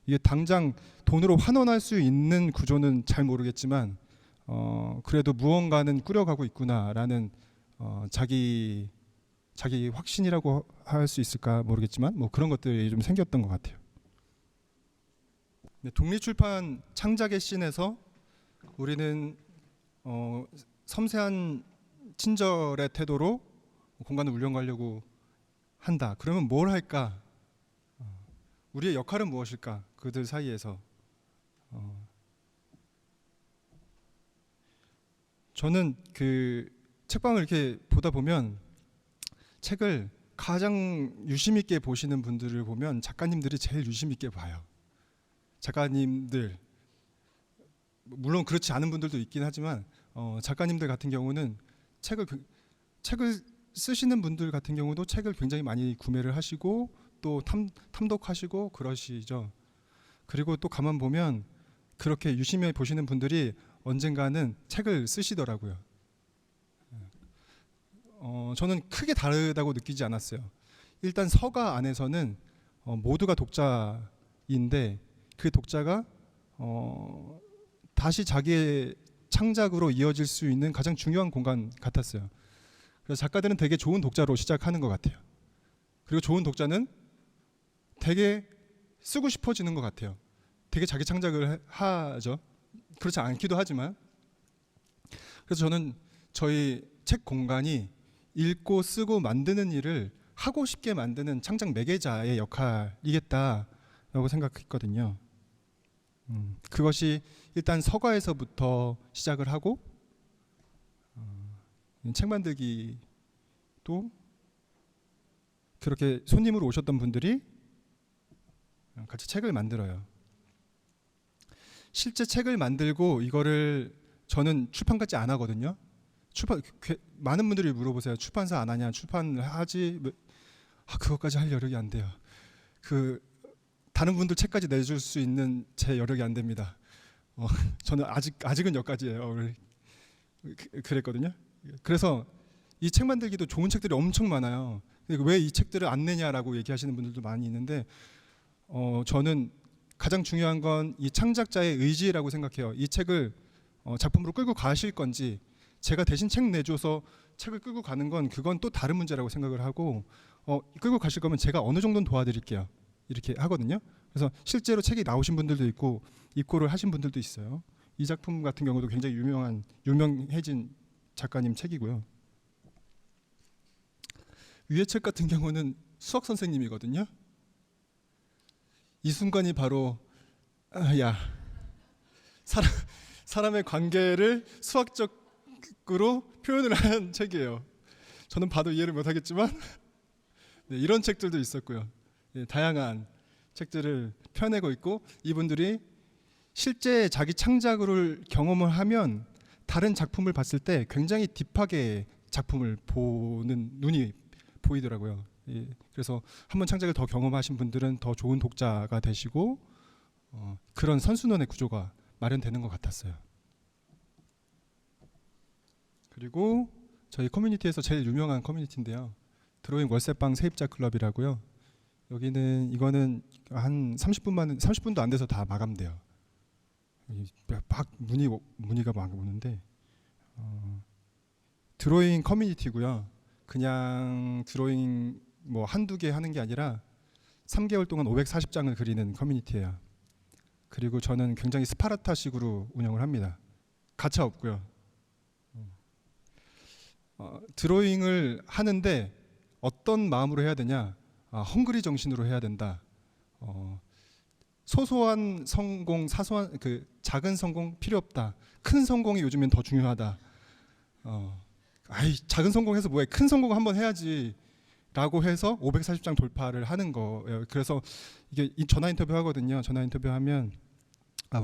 이게 당장 돈으로 환원할 수 있는 구조는 잘 모르겠지만 그래도 무언가는 꾸려가고 있구나라는 자기 확신이라고 할 수 있을까 모르겠지만 뭐 그런 것들이 좀 생겼던 것 같아요. 네, 독립출판 창작의 씬에서 우리는 섬세한 친절의 태도로 공간을 운영하려고 한다. 그러면 뭘 할까? 우리의 역할은 무엇일까? 그들 사이에서 저는 그 책방을 이렇게 보다 보면 책을 가장 유심 있게 보시는 분들을 보면 작가님들이 제일 유심 있게 봐요. 작가님들 물론 그렇지 않은 분들도 있긴 하지만 작가님들 같은 경우는 책을 쓰시는 분들 같은 경우도 책을 굉장히 많이 구매를 하시고 또 탐독하시고 그러시죠. 그리고 또 가만 보면 그렇게 유심히 보시는 분들이 언젠가는 책을 쓰시더라고요. 저는 크게 다르다고 느끼지 않았어요. 일단 서가 안에서는 모두가 독자인데 그 독자가 다시 자기의 창작으로 이어질 수 있는 가장 중요한 공간 같았어요. 그래서 작가들은 되게 좋은 독자로 시작하는 것 같아요. 그리고 좋은 독자는 되게 쓰고 싶어지는 것 같아요. 되게 자기 창작을 하죠. 그렇지 않기도 하지만. 그래서 저는 저희 책 공간이 읽고 쓰고 만드는 일을 하고 싶게 만드는 창작 매개자의 역할이겠다라고 생각했거든요. 그것이 일단 서가에서부터 시작을 하고 책 만들기도 그렇게 손님으로 오셨던 분들이 같이 책을 만들어요. 실제 책을 만들고 이거를 저는 출판까지 안 하거든요. 많은 분들이 물어보세요. 출판사 안 하냐? 출판을 하지? 그것까지 할 여력이 안 돼요. 다른 분들 책까지 내줄 수 있는 제 여력이 안 됩니다. 저는 아직은 여기까지예요. 그랬거든요. 그래서 이 책 만들기도 좋은 책들이 엄청 많아요. 왜 이 책들을 안 내냐라고 얘기하시는 분들도 많이 있는데 저는 가장 중요한 건 이 창작자의 의지라고 생각해요. 이 책을 작품으로 끌고 가실 건지 제가 대신 책 내줘서 책을 끌고 가는 건 그건 또 다른 문제라고 생각을 하고 끌고 가실 거면 제가 어느 정도는 도와드릴게요. 이렇게 하거든요. 그래서 실제로 책이 나오신 분들도 있고 입고를 하신 분들도 있어요. 이 작품 같은 경우도 굉장히 유명해진 작가님 책이고요. 위의 책 같은 경우는 수학 선생님이거든요. 이 순간이 바로 사람의 관계를 수학적으로 표현을 한 책이에요. 저는 봐도 이해를 못하겠지만 네, 이런 책들도 있었고요. 네, 다양한 책들을 펴내고 있고 이분들이 실제 자기 창작을 경험을 하면 다른 작품을 봤을 때 굉장히 딥하게 작품을 보는 눈이 보이더라고요. 예, 그래서 한번 창작을 더 경험하신 분들은 더 좋은 독자가 되시고 그런 선순환의 구조가 마련되는 것 같았어요. 그리고 저희 커뮤니티에서 제일 유명한 커뮤니티인데요. 드로잉 월세방 세입자 클럽이라고요. 이거는 한 30분도 안 돼서 다 마감돼요. 막 문의가 막 오는데 드로잉 커뮤니티고요. 그냥 드로잉 뭐 한두 개 하는 게 아니라 3개월 동안 540장을 그리는 커뮤니티예요. 그리고 저는 굉장히 스파르타식으로 운영을 합니다. 가차 없고요. 드로잉을 하는데 어떤 마음으로 해야 되냐? 헝그리 정신으로 해야 된다. 소소한 성공, 사소한 작은 성공 필요 없다. 큰 성공이 요즘엔 더 중요하다. 작은 성공해서 뭐해? 큰 성공 한번 해야지라고 해서 540장 돌파를 하는 거예요. 그래서 이게 전화 인터뷰 하거든요. 전화 인터뷰하면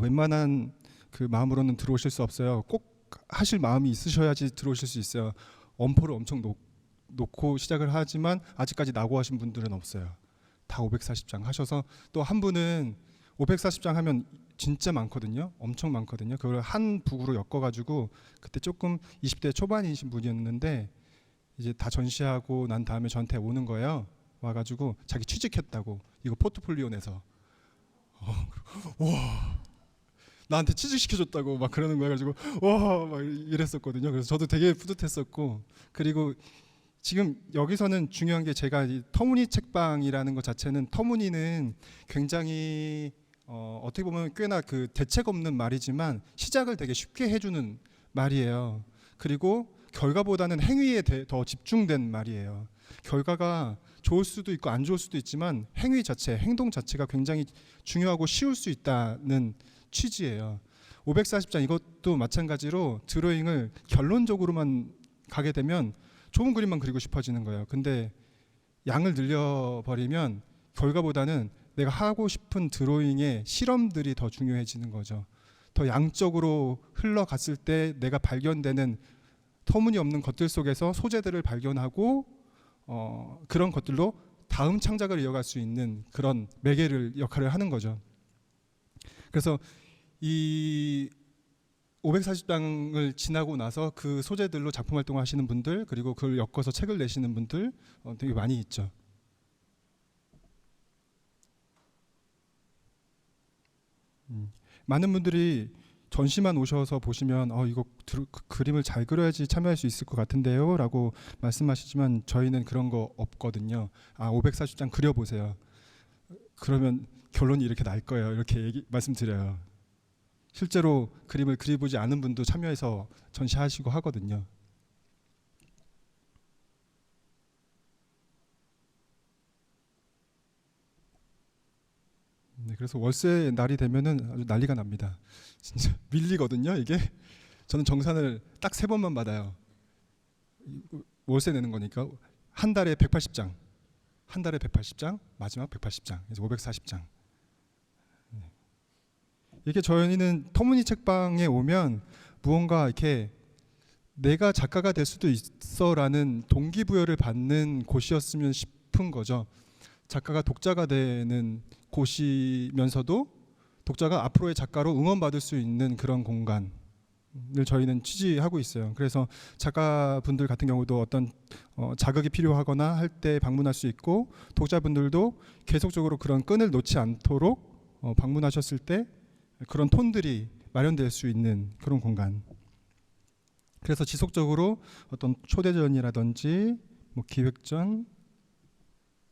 웬만한 그 마음으로는 들어오실 수 없어요. 꼭 하실 마음이 있으셔야지 들어오실 수 있어요. 엄포를 엄청 놓고 시작을 하지만 아직까지 낙오하신 분들은 없어요. 다 540장 하셔서 또 한 분은 540장 하면 진짜 많거든요. 엄청 많거든요. 그걸 한 북으로 엮어가지고 그때 조금 20대 초반이신 분이었는데 이제 다 전시하고 난 다음에 저한테 오는 거예요. 와가지고 자기 취직했다고 이거 포트폴리오 내서 와 나한테 취직시켜줬다고 막 그러는 거야 가지고 와 막 이랬었거든요. 그래서 저도 되게 뿌듯했었고 그리고 지금 여기서는 중요한 게 제가 이 터무니 책방이라는 것 자체는 터무니는 굉장히 어떻게 보면 꽤나 그 대책 없는 말이지만 시작을 되게 쉽게 해주는 말이에요. 그리고 결과보다는 행위에 더 집중된 말이에요. 결과가 좋을 수도 있고 안 좋을 수도 있지만 행위 자체, 행동 자체가 굉장히 중요하고 쉬울 수 있다는 취지예요. 540장 이것도 마찬가지로 드로잉을 결론적으로만 가게 되면 좋은 그림만 그리고 싶어지는 거예요. 근데 양을 늘려버리면 결과보다는 내가 하고 싶은 드로잉의 실험들이 더 중요해지는 거죠. 더 양적으로 흘러갔을 때 내가 발견되는 터무니없는 것들 속에서 소재들을 발견하고 그런 것들로 다음 창작을 이어갈 수 있는 그런 역할을 하는 거죠. 그래서 이 540장을 지나고 나서 그 소재들로 작품 활동을 하시는 분들 그리고 그걸 엮어서 책을 내시는 분들 되게 많이 있죠. 많은 분들이 전시만 오셔서 보시면 이거 그림을 잘 그려야지 참여할 수 있을 것 같은데요 라고 말씀하시지만 저희는 그런 거 없거든요. 540장 그려보세요. 그러면 결론이 이렇게 날 거예요. 이렇게 말씀드려요. 실제로 그림을 그려보지 않은 분도 참여해서 전시하시고 하거든요. 네, 그래서 월세 날이 되면은 아주 난리가 납니다. 진짜 밀리거든요. 이게 저는 정산을 딱 3번만 받아요. 월세 내는 거니까 한 달에 180장, 한 달에 180장, 마지막 180장, 그래서 540장. 이게 저희는 터무니 책방에 오면 무언가 이렇게 내가 작가가 될 수도 있어라는 동기부여를 받는 곳이었으면 싶은 거죠. 작가가 독자가 되는 곳이면서도 독자가 앞으로의 작가로 응원받을 수 있는 그런 공간을 저희는 취지하고 있어요. 그래서 작가분들 같은 경우도 어떤 자극이 필요하거나 할 때 방문할 수 있고 독자분들도 계속적으로 그런 끈을 놓지 않도록 방문하셨을 때 그런 톤들이 마련될 수 있는 그런 공간. 그래서 지속적으로 어떤 초대전이라든지 뭐 기획전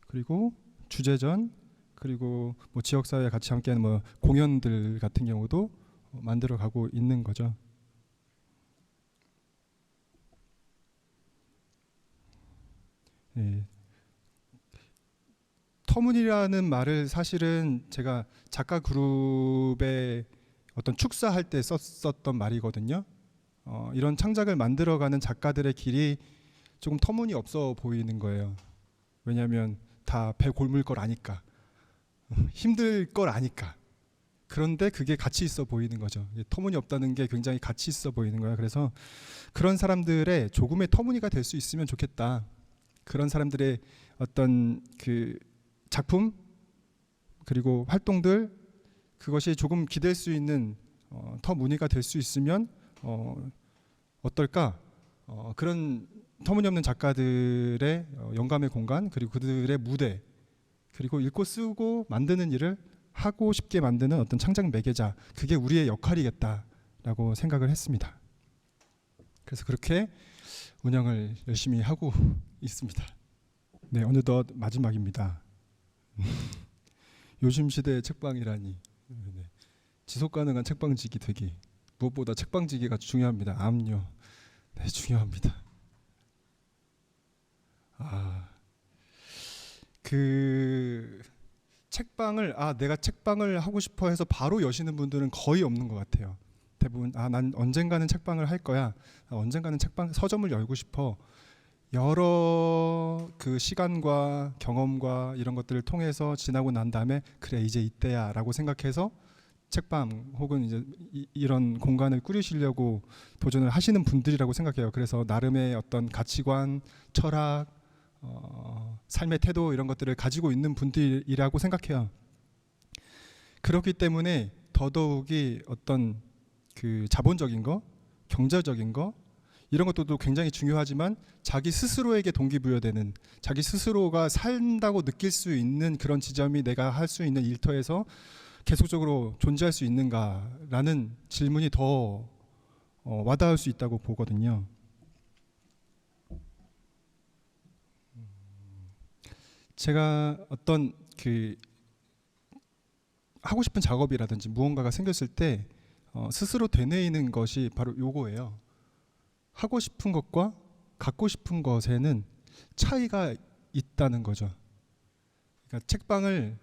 그리고 주제전 그리고 뭐 지역사회에 같이 함께하는 뭐 공연들 같은 경우도 만들어 가고 있는 거죠. 예. 터무니라는 말을 사실은 제가 작가 그룹의 어떤 축사할 때 썼었던 말이거든요. 이런 창작을 만들어가는 작가들의 길이 조금 터무니없어 보이는 거예요. 왜냐하면 다 배 골물 걸 아니까 힘들 걸 아니까. 그런데 그게 가치 있어 보이는 거죠. 터무니없다는 게 굉장히 가치 있어 보이는 거예요. 그래서 그런 사람들의 조금의 터무니가 될 수 있으면 좋겠다. 그런 사람들의 어떤 그 작품 그리고 활동들 그것이 조금 기댈 수 있는 터 무늬가 될 수 있으면 어떨까? 그런 터무니없는 작가들의 영감의 공간, 그리고 그들의 무대, 그리고 읽고 쓰고 만드는 일을 하고 싶게 만드는 어떤 창작 매개자, 그게 우리의 역할이겠다라고 생각을 했습니다. 그래서 그렇게 운영을 열심히 하고 있습니다. 네, 어느덧 마지막입니다. 요즘 시대의 책방이라니. 네. 지속 가능한 책방지기 되기. 무엇보다 책방지기가 중요합니다. 압류. 네, 중요합니다. 책방을 내가 책방을 하고 싶어 해서 바로 여시는 분들은 거의 없는 것 같아요. 대부분 난 언젠가는 책방을 할 거야. 언젠가는 책방 서점을 열고 싶어. 여러 그 시간과 경험과 이런 것들을 통해서 지나고 난 다음에 그래 이제 이때야라고 생각해서 책방 혹은 이제 이런 공간을 꾸리시려고 도전을 하시는 분들이라고 생각해요. 그래서 나름의 어떤 가치관, 철학, 삶의 태도 이런 것들을 가지고 있는 분들이라고 생각해요. 그렇기 때문에 더더욱이 어떤 그 자본적인 거, 경제적인 거 이런 것도 굉장히 중요하지만 자기 스스로에게 동기부여되는, 자기 스스로가 산다고 느낄 수 있는 그런 지점이 내가 할 수 있는 일터에서 계속적으로 존재할 수 있는가라는 질문이 더 와닿을 수 있다고 보거든요. 제가 어떤 그 하고 싶은 작업이라든지 무언가가 생겼을 때 스스로 되뇌이는 것이 바로 요거예요. 하고 싶은 것과 갖고 싶은 것에는 차이가 있다는 거죠. 그러니까 책방을,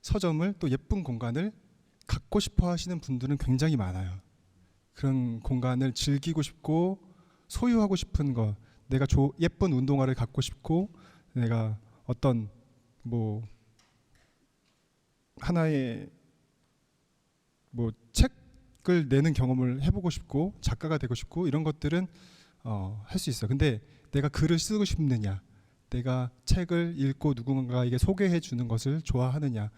서점을, 또 예쁜 공간을 갖고 싶어 하시는 분들은 굉장히 많아요. 그런 공간을 즐기고 싶고 소유하고 싶은 것, 내가 예쁜 운동화를 갖고 싶고, 내가 어떤 뭐 하나의 뭐 책을 내는 경험을 해보고 싶고 작가가 되고 싶고 이런 것들은 할 수 있어요. 근데 내가 글을 쓰고 싶느냐, 내가 책을 읽고 누군가에게 소개해 주는 것을 좋아하느냐.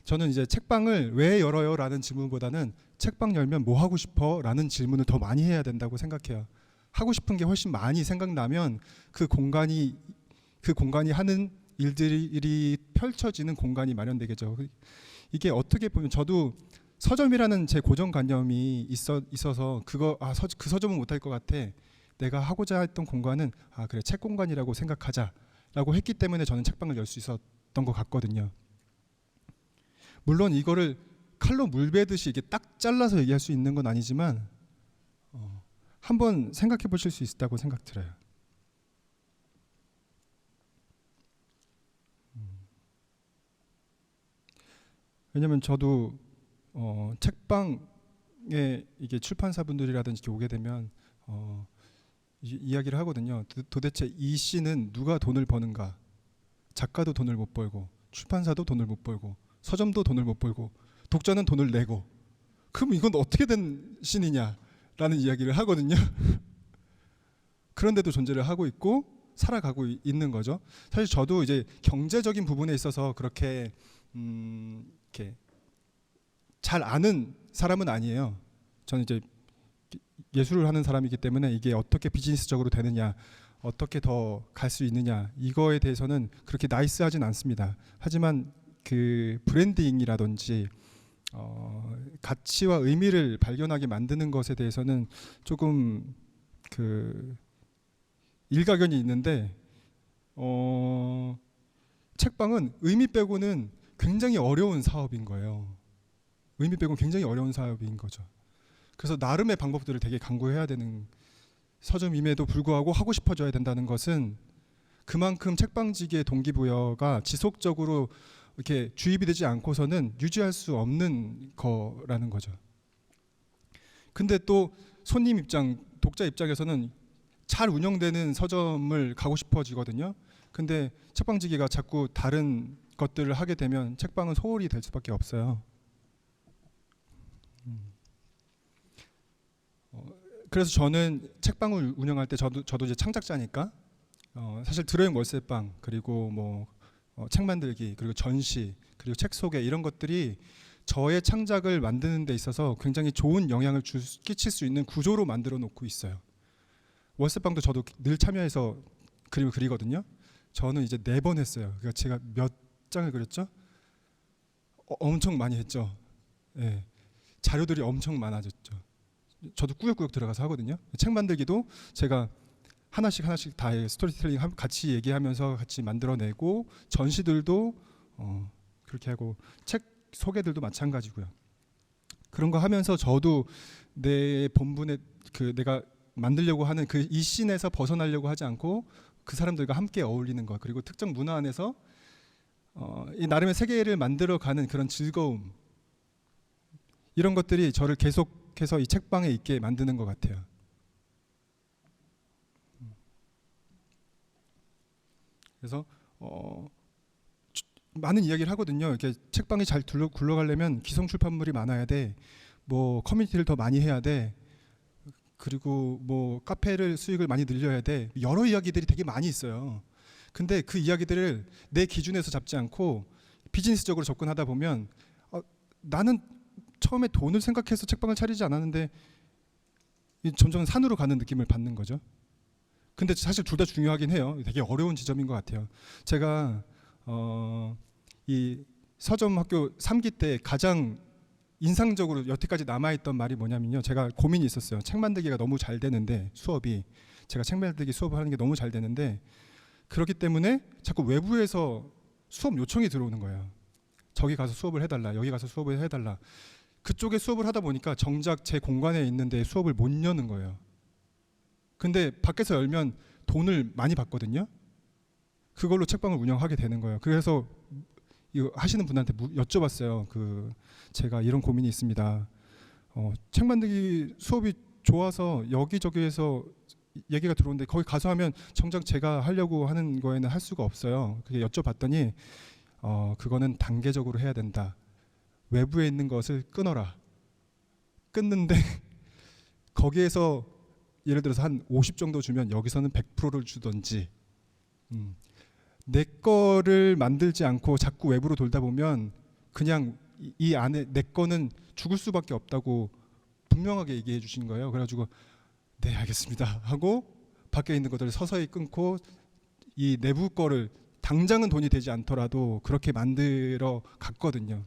저는 이제 책방을 왜 열어요? 라는 질문보다는 책방 열면 뭐 하고 싶어? 라는 질문을 더 많이 해야 된다고 생각해요. 하고 싶은 게 훨씬 많이 생각나면 그 공간이 하는 일들이 펼쳐지는 공간이 마련되겠죠. 이게 어떻게 보면 저도 서점이라는 제 고정관념이 있어서 그 서점은 못할 것 같아. 내가 하고자 했던 공간은 그래 책 공간이라고 생각하자라고 했기 때문에 저는 책방을 열 수 있었던 것 같거든요. 물론 이거를 칼로 물베듯이 이게 딱 잘라서 얘기할 수 있는 건 아니지만 한번 생각해 보실 수 있다고 생각 들어요. 왜냐면 저도 책방에 이게 출판사분들이라든지 오게 되면 이야기를 하거든요. 도대체 이 시는 누가 돈을 버는가? 작가도 돈을 못 벌고, 출판사도 돈을 못 벌고, 서점도 돈을 못 벌고, 독자는 돈을 내고, 그럼 이건 어떻게 된 신이냐라는 이야기를 하거든요. 그런데도 존재를 하고 있고 살아가고 있는 거죠. 사실 저도 이제 경제적인 부분에 있어서 그렇게 이렇게 잘 아는 사람은 아니에요. 저는 이제 예술을 하는 사람이기 때문에 이게 어떻게 비즈니스적으로 되느냐, 어떻게 더 갈 수 있느냐 이거에 대해서는 그렇게 나이스하진 않습니다. 하지만 그 브랜딩이라든지 가치와 의미를 발견하게 만드는 것에 대해서는 조금 그 일가견이 있는데 책방은 의미 빼고는 굉장히 어려운 사업인 거예요. 의미 빼고는 굉장히 어려운 사업인 거죠. 그래서 나름의 방법들을 되게 강구해야 되는 서점임에도 불구하고 하고 싶어져야 된다는 것은 그만큼 책방지기의 동기부여가 지속적으로 이렇게 주입이 되지 않고서는 유지할 수 없는 거라는 거죠. 근데 또 손님 입장, 독자 입장에서는 잘 운영되는 서점을 가고 싶어지거든요. 근데 책방지기가 자꾸 다른 것들을 하게 되면 책방은 소홀히 될 수밖에 없어요. 그래서 저는 책방을 운영할 때 저도 이제 창작자니까 사실 드로잉 월세방 그리고 뭐 책 만들기 그리고 전시 그리고 책 소개 이런 것들이 저의 창작을 만드는 데 있어서 굉장히 좋은 영향을 끼칠 수 있는 구조로 만들어 놓고 있어요. 월세방도 저도 늘 참여해서 그림을 그리거든요. 저는 이제 4번 했어요. 그러니까 제가 몇 장을 그렸죠? 엄청 많이 했죠. 예. 자료들이 엄청 많아졌죠. 저도 꾸역꾸역 들어가서 하거든요. 책 만들기도 제가 하나씩 다 스토리텔링 같이 얘기하면서 같이 만들어내고, 전시들도 그렇게 하고, 책 소개들도 마찬가지고요. 그런 거 하면서 저도 내 본분에 그 내가 만들려고 하는 그 이 씬에서 벗어나려고 하지 않고 그 사람들과 함께 어울리는 것, 그리고 특정 문화 안에서 이 나름의 세계를 만들어가는 그런 즐거움, 이런 것들이 저를 계속해서 이 책방에 있게 만드는 것 같아요. 그래서 많은 이야기를 하거든요. 이렇게 책방이 잘 굴러가려면 기성 출판물이 많아야 돼. 뭐 커뮤니티를 더 많이 해야 돼. 그리고 뭐 카페를 수익을 많이 늘려야 돼. 여러 이야기들이 되게 많이 있어요. 근데 그 이야기들을 내 기준에서 잡지 않고 비즈니스적으로 접근하다 보면 나는 처음에 돈을 생각해서 책방을 차리지 않았는데 점점 산으로 가는 느낌을 받는 거죠. 근데 사실 둘 다 중요하긴 해요. 되게 어려운 지점인 것 같아요. 제가 이 서점 학교 3기 때 가장 인상적으로 여태까지 남아있던 말이 뭐냐면요. 제가 고민이 있었어요. 책 만들기가 너무 잘 되는데, 수업이 제가 책 만들기 수업을 하는 게 너무 잘 되는데, 그렇기 때문에 자꾸 외부에서 수업 요청이 들어오는 거예요. 저기 가서 수업을 해달라, 여기 가서 수업을 해달라. 그쪽에 수업을 하다 보니까 정작 제 공간에 있는데 수업을 못 여는 거예요. 근데 밖에서 열면 돈을 많이 받거든요. 그걸로 책방을 운영하게 되는 거예요. 그래서 이거 하시는 분한테 여쭤봤어요. 제가 이런 고민이 있습니다. 책 만들기 수업이 좋아서 여기저기에서 얘기가 들어오는데 거기 가서 하면 정작 제가 하려고 하는 거에는 할 수가 없어요. 그게 여쭤봤더니 그거는 단계적으로 해야 된다. 외부에 있는 것을 끊어라. 끊는데 거기에서 예를 들어서 한 50 정도 주면 여기서는 100%를 주던지, 내 거를 만들지 않고 자꾸 외부로 돌다 보면 그냥 이 안에 내 거는 죽을 수밖에 없다고 분명하게 얘기해 주신 거예요. 그래가지고 네 알겠습니다 하고 밖에 있는 것들을 서서히 끊고 이 내부 거를 당장은 돈이 되지 않더라도 그렇게 만들어 갔거든요.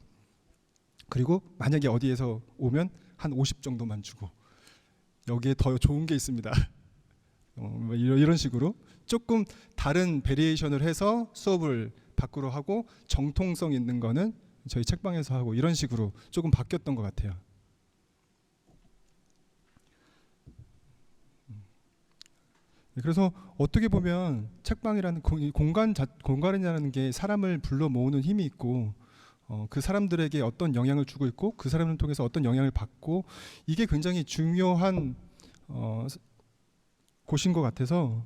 그리고 만약에 어디에서 오면 한 50 정도만 주고, 여기에 더 좋은 게 있습니다. 이런 식으로 조금 다른 베리에이션을 해서 수업을 밖으로 하고, 정통성 있는 거는 저희 책방에서 하고, 이런 식으로 조금 바뀌었던 것 같아요. 그래서 어떻게 보면 책방이라는 공간이라는 게 사람을 불러 모으는 힘이 있고, 그 사람들에게 어떤 영향을 주고 있고, 그 사람을 통해서 어떤 영향을 받고, 이게 굉장히 중요한 곳인 것 같아서,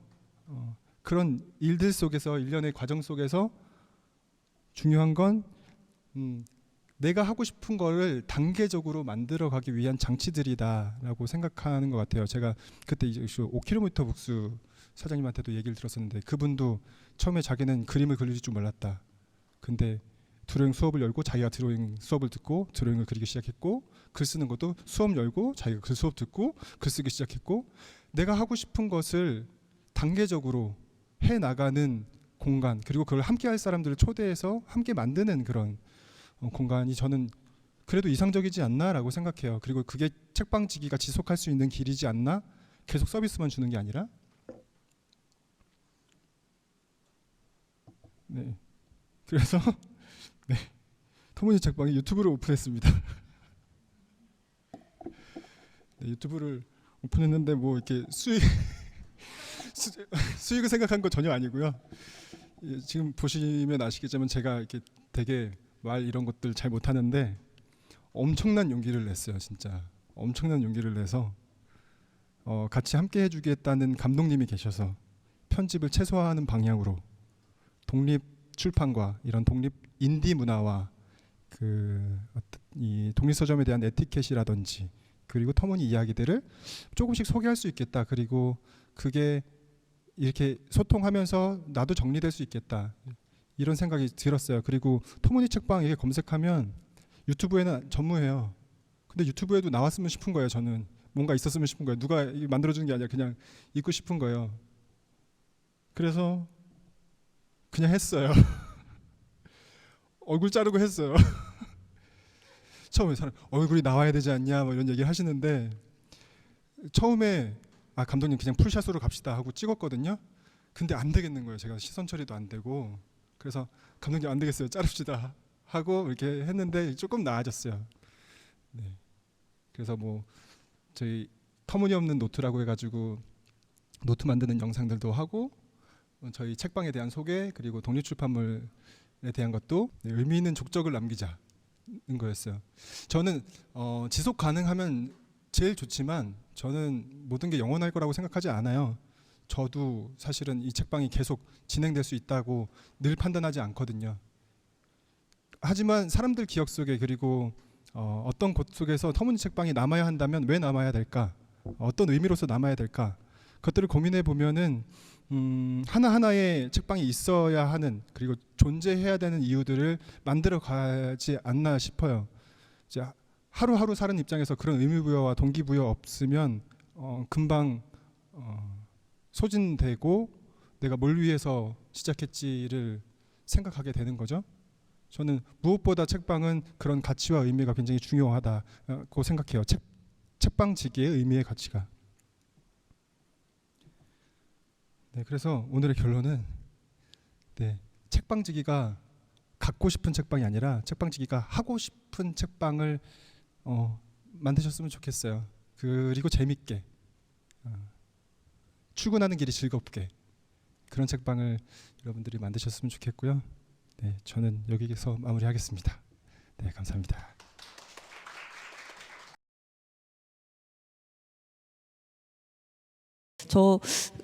그런 일들 속에서, 일련의 과정 속에서 중요한 건 내가 하고 싶은 거를 단계적으로 만들어가기 위한 장치들이다라고 생각하는 것 같아요. 제가 그때 이제 5km 북스 사장님한테도 얘기를 들었었는데, 그분도 처음에 자기는 그림을 그릴 줄 몰랐다. 근데 드로잉 수업을 열고 자기가 드로잉 수업을 듣고 드로잉을 그리기 시작했고, 글 쓰는 것도 수업 열고 자기가 글 수업 듣고 글 쓰기 시작했고, 내가 하고 싶은 것을 단계적으로 해나가는 공간, 그리고 그걸 함께 할 사람들을 초대해서 함께 만드는 그런 공간이 저는 그래도 이상적이지 않나라고 생각해요. 그리고 그게 책방지기가 지속할 수 있는 길이지 않나? 계속 서비스만 주는 게 아니라. 네. 그래서 네. 터무니 책방이 유튜브를 오픈했습니다. 네, 유튜브를 오픈했는데 뭐 이렇게 수익을 생각한 거 전혀 아니고요. 지금 보시면 아시겠지만 제가 이렇게 되게 말 이런 것들 잘 못하는데 엄청난 용기를 냈어요. 진짜 엄청난 용기를 내서 같이 함께 해주겠다는 감독님이 계셔서 편집을 최소화하는 방향으로 독립 출판과 이런 독립 인디 문화와 이 독립 서점에 대한 에티켓이라든지, 그리고 터무니 이야기들을 조금씩 소개할 수 있겠다. 그리고 그게 이렇게 소통하면서 나도 정리될 수 있겠다. 이런 생각이 들었어요. 그리고 터무니 책방 이렇게 검색하면 유튜브에는 전무해요. 근데 유튜브에도 나왔으면 싶은 거예요. 저는 뭔가 있었으면 싶은 거예요. 누가 만들어주는 게 아니라 그냥 있고 싶은 거예요. 그래서 그냥 했어요. 얼굴 자르고 했어요. 처음에 사람 얼굴이 나와야 되지 않냐 뭐 이런 얘기를 하시는데 처음에 감독님 그냥 풀샷으로 갑시다 하고 찍었거든요. 근데 안 되겠는 거예요. 제가 시선 처리도 안 되고. 그래서 감독님 안 되겠어요. 자릅시다 하고 이렇게 했는데 조금 나아졌어요. 네. 그래서 뭐 저희 터무니없는 노트라고 해가지고 노트 만드는 영상들도 하고 저희 책방에 대한 소개 그리고 독립출판물에 대한 것도 의미 있는 족적을 남기자는 거였어요. 저는 지속 가능하면 제일 좋지만 저는 모든 게 영원할 거라고 생각하지 않아요. 저도 사실은 이 책방이 계속 진행될 수 있다고 늘 판단하지 않거든요. 하지만 사람들 기억 속에 그리고 어떤 곳 속에서 터무니 책방이 남아야 한다면 왜 남아야 될까? 어떤 의미로서 남아야 될까? 그것들을 고민해 보면은 하나하나의 책방이 있어야 하는 그리고 존재해야 되는 이유들을 만들어 가지 않나 싶어요. 이제 하루하루 사는 입장에서 그런 의미부여와 동기부여 없으면 금방 소진되고 내가 뭘 위해서 시작했지를 생각하게 되는 거죠. 저는 무엇보다 책방은 그런 가치와 의미가 굉장히 중요하다고 생각해요. 책방지기의 의미의 가치가. 네, 그래서 오늘의 결론은 책방지기가 갖고 싶은 책방이 아니라 책방지기가 하고 싶은 책방을 만드셨으면 좋겠어요. 그리고 재밌게 출근하는 길이 즐겁게 그런 책방을 여러분들이 만드셨으면 좋겠고요. 네, 저는 여기에서 마무리하겠습니다. 네, 감사합니다.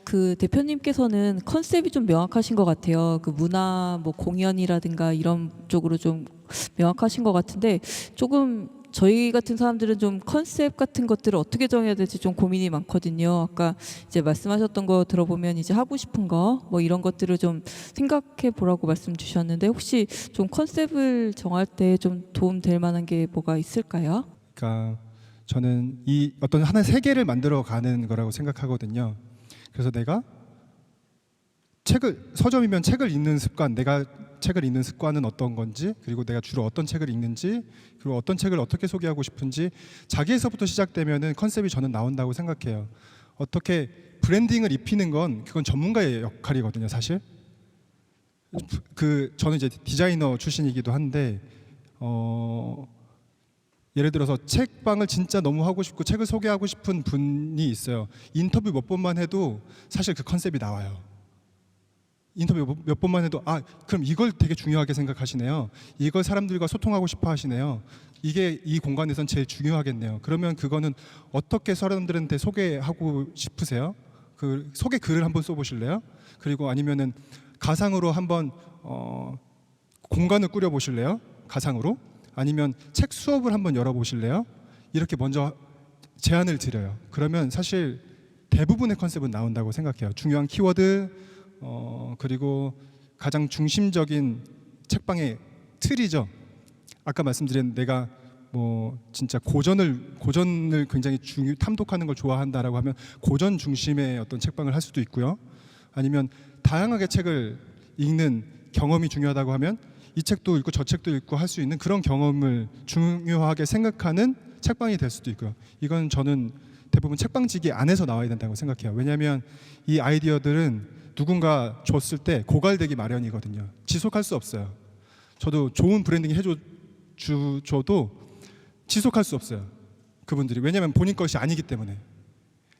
그 대표님께서는 컨셉이 좀 명확하신 것 같아요. 그 문화 뭐 공연이라든가 이런 쪽으로 좀 명확하신 것 같은데 조금 저희 같은 사람들은 좀 컨셉 같은 것들을 어떻게 정해야 될지 좀 고민이 많거든요. 아까 이제 말씀하셨던 거 들어보면 이제 하고 싶은 거 뭐 이런 것들을 좀 생각해 보라고 말씀 주셨는데 혹시 좀 컨셉을 정할 때 좀 도움 될 만한 게 뭐가 있을까요? 그러니까 저는 이 어떤 하나의 세계를 만들어 가는 거라고 생각하거든요. 그래서 내가 서점이면 책을 읽는 습관, 내가 책을 읽는 습관은 어떤 건지, 그리고 내가 주로 어떤 책을 읽는지, 그리고 어떤 책을 어떻게 소개하고 싶은지 자기에서부터 시작되면은 컨셉이 저는 나온다고 생각해요. 어떻게 브랜딩을 입히는 건 그건 전문가의 역할이거든요, 사실. 저는 이제 디자이너 출신이기도 한데 예를 들어서 책방을 진짜 너무 하고 싶고 책을 소개하고 싶은 분이 있어요. 인터뷰 몇 번만 해도 사실 그 컨셉이 나와요. 인터뷰 몇 번만 해도 그럼 이걸 되게 중요하게 생각하시네요. 이걸 사람들과 소통하고 싶어 하시네요. 이게 이 공간에선 제일 중요하겠네요. 그러면 그거는 어떻게 사람들한테 소개하고 싶으세요? 그 소개 글을 한번 써보실래요? 그리고 아니면은 가상으로 한번 공간을 꾸려보실래요? 가상으로? 아니면 책 수업을 한번 열어보실래요? 이렇게 먼저 제안을 드려요. 그러면 사실 대부분의 컨셉은 나온다고 생각해요. 중요한 키워드 그리고 가장 중심적인 책방의 틀이죠. 아까 말씀드린 내가 뭐 진짜 고전을 굉장히 탐독하는 걸 좋아한다라고 하면 고전 중심의 어떤 책방을 할 수도 있고요. 아니면 다양하게 책을 읽는 경험이 중요하다고 하면 이 책도 읽고 저 책도 읽고 할 수 있는 그런 경험을 중요하게 생각하는 책방이 될 수도 있고요. 이건 저는 대부분 책방지기 안에서 나와야 된다고 생각해요. 왜냐하면 이 아이디어들은 누군가 줬을 때 고갈되기 마련이거든요. 지속할 수 없어요. 저도 좋은 브랜딩 줘도 지속할 수 없어요. 그분들이. 왜냐하면 본인 것이 아니기 때문에.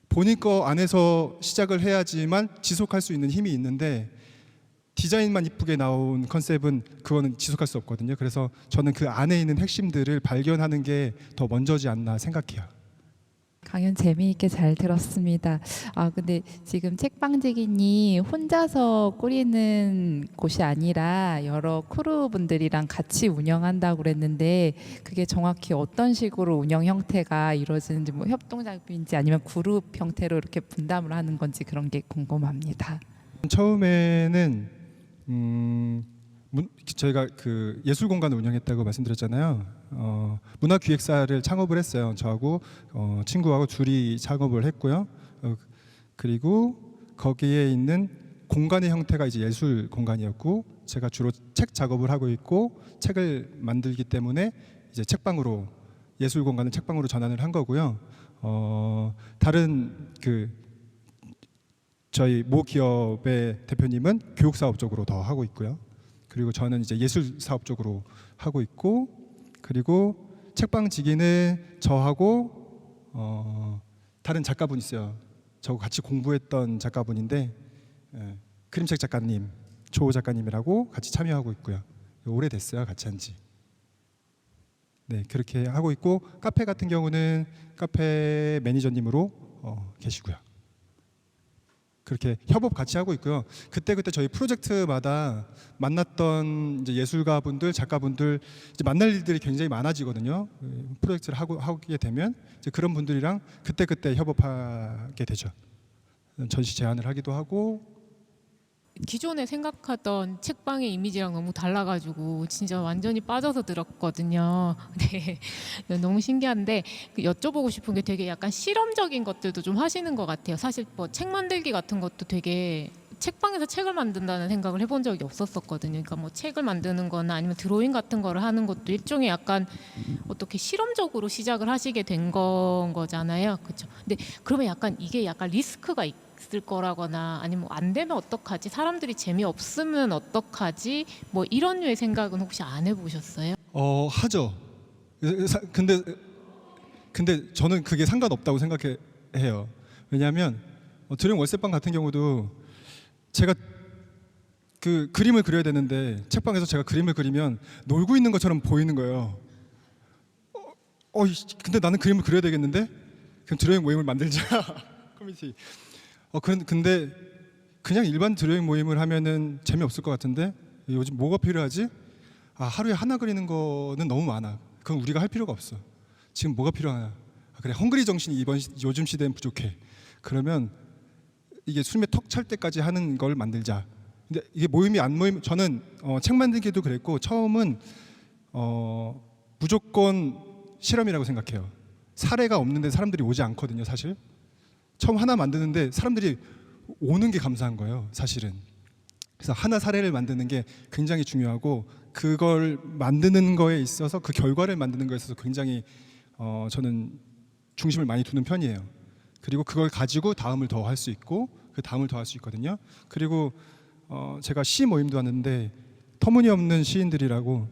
본인 거 안에서 시작을 해야지만 지속할 수 있는 힘이 있는데 디자인만 이쁘게 나온 컨셉은 그거는 지속할 수 없거든요. 그래서 저는 그 안에 있는 핵심들을 발견하는 게 더 먼저지 않나 생각해요. 강연 재미있게 잘 들었습니다. 근데 지금 책방지기니 혼자서 꾸리는 곳이 아니라 여러 크루분들이랑 같이 운영한다고 그랬는데 그게 정확히 어떤 식으로 운영 형태가 이루어지는지 뭐 협동작업인지 아니면 그룹 형태로 이렇게 분담을 하는 건지 그런 게 궁금합니다. 처음에는 저희가 그 예술 공간을 운영했다고 말씀드렸잖아요. 문화기획사를 창업을 했어요. 저하고 친구하고 둘이 창업을 했고요. 그리고 거기에 있는 공간의 형태가 이제 예술 공간이었고, 제가 주로 책 작업을 하고 있고 책을 만들기 때문에 이제 책방으로, 예술 공간을 책방으로 전환을 한 거고요. 다른 그 저희 모 기업의 대표님은 교육 사업 쪽으로 더 하고 있고요. 그리고 저는 이제 예술 사업 쪽으로 하고 있고, 그리고 책방 지기는 저하고 다른 작가분 있어요. 저하고 같이 공부했던 작가분인데, 그림책 작가님, 조호 작가님이라고 같이 참여하고 있고요. 오래됐어요, 같이 한지. 네, 그렇게 하고 있고, 카페 같은 경우는 카페 매니저님으로 계시고요. 그렇게 협업 같이 하고 있고요. 그때 저희 프로젝트마다 만났던 이제 예술가분들, 작가분들 이제 만날 일들이 굉장히 많아지거든요. 프로젝트를 하게 되면 이제 그런 분들이랑 그때 협업하게 되죠. 전시 제안을 하기도 하고. 기존에 생각하던 책방의 이미지랑 너무 달라가지고 진짜 완전히 빠져서 들었거든요. 네, 너무 신기한데 여쭤보고 싶은 게 되게 약간 실험적인 것들도 좀 하시는 것 같아요. 사실 뭐 책 만들기 같은 것도 되게 책방에서 책을 만든다는 생각을 해본 적이 없었거든요. 그러니까 뭐 책을 만드는 거나 아니면 드로잉 같은 거를 하는 것도 일종의 약간 어떻게 실험적으로 시작을 하시게 된 거잖아요. 그렇죠? 근데 그러면 약간 이게 약간 리스크가 있을 거라거나 아니면 안 되면 어떡하지? 사람들이 재미없으면 어떡하지? 뭐 이런 류의 생각은 혹시 안 해보셨어요? 하죠. 근데 저는 그게 상관없다고 생각해요. 왜냐하면 드로잉 월세방 같은 경우도 제가 그 그림을 그려야 되는데 책방에서 제가 그림을 그리면 놀고 있는 것처럼 보이는 거예요. 근데 나는 그림을 그려야 되겠는데? 그럼 드로잉 모임을 만들자. 커뮤니티. 근데 그냥 일반 드로잉 모임을 하면은 재미없을 것 같은데 요즘 뭐가 필요하지? 하루에 하나 그리는 거는 너무 많아. 그건 우리가 할 필요가 없어. 지금 뭐가 필요하냐? 그래, 헝그리 정신이 요즘 시대엔 부족해. 그러면 이게 숨에 턱 찰 때까지 하는 걸 만들자. 근데 이게 안 모이면 저는 책 만들기도 그랬고 처음은 무조건 실험이라고 생각해요. 사례가 없는데 사람들이 오지 않거든요, 사실. 처음 하나 만드는데 사람들이 오는 게 감사한 거예요, 사실은. 그래서 하나 사례를 만드는 게 굉장히 중요하고 그걸 만드는 거에 있어서 그 결과를 만드는 거에 있어서 굉장히 저는 중심을 많이 두는 편이에요. 그리고 그걸 가지고 다음을 더 할 수 있고 그 다음을 더 할 수 있거든요. 그리고 제가 시 모임도 하는데 터무니없는 시인들이라고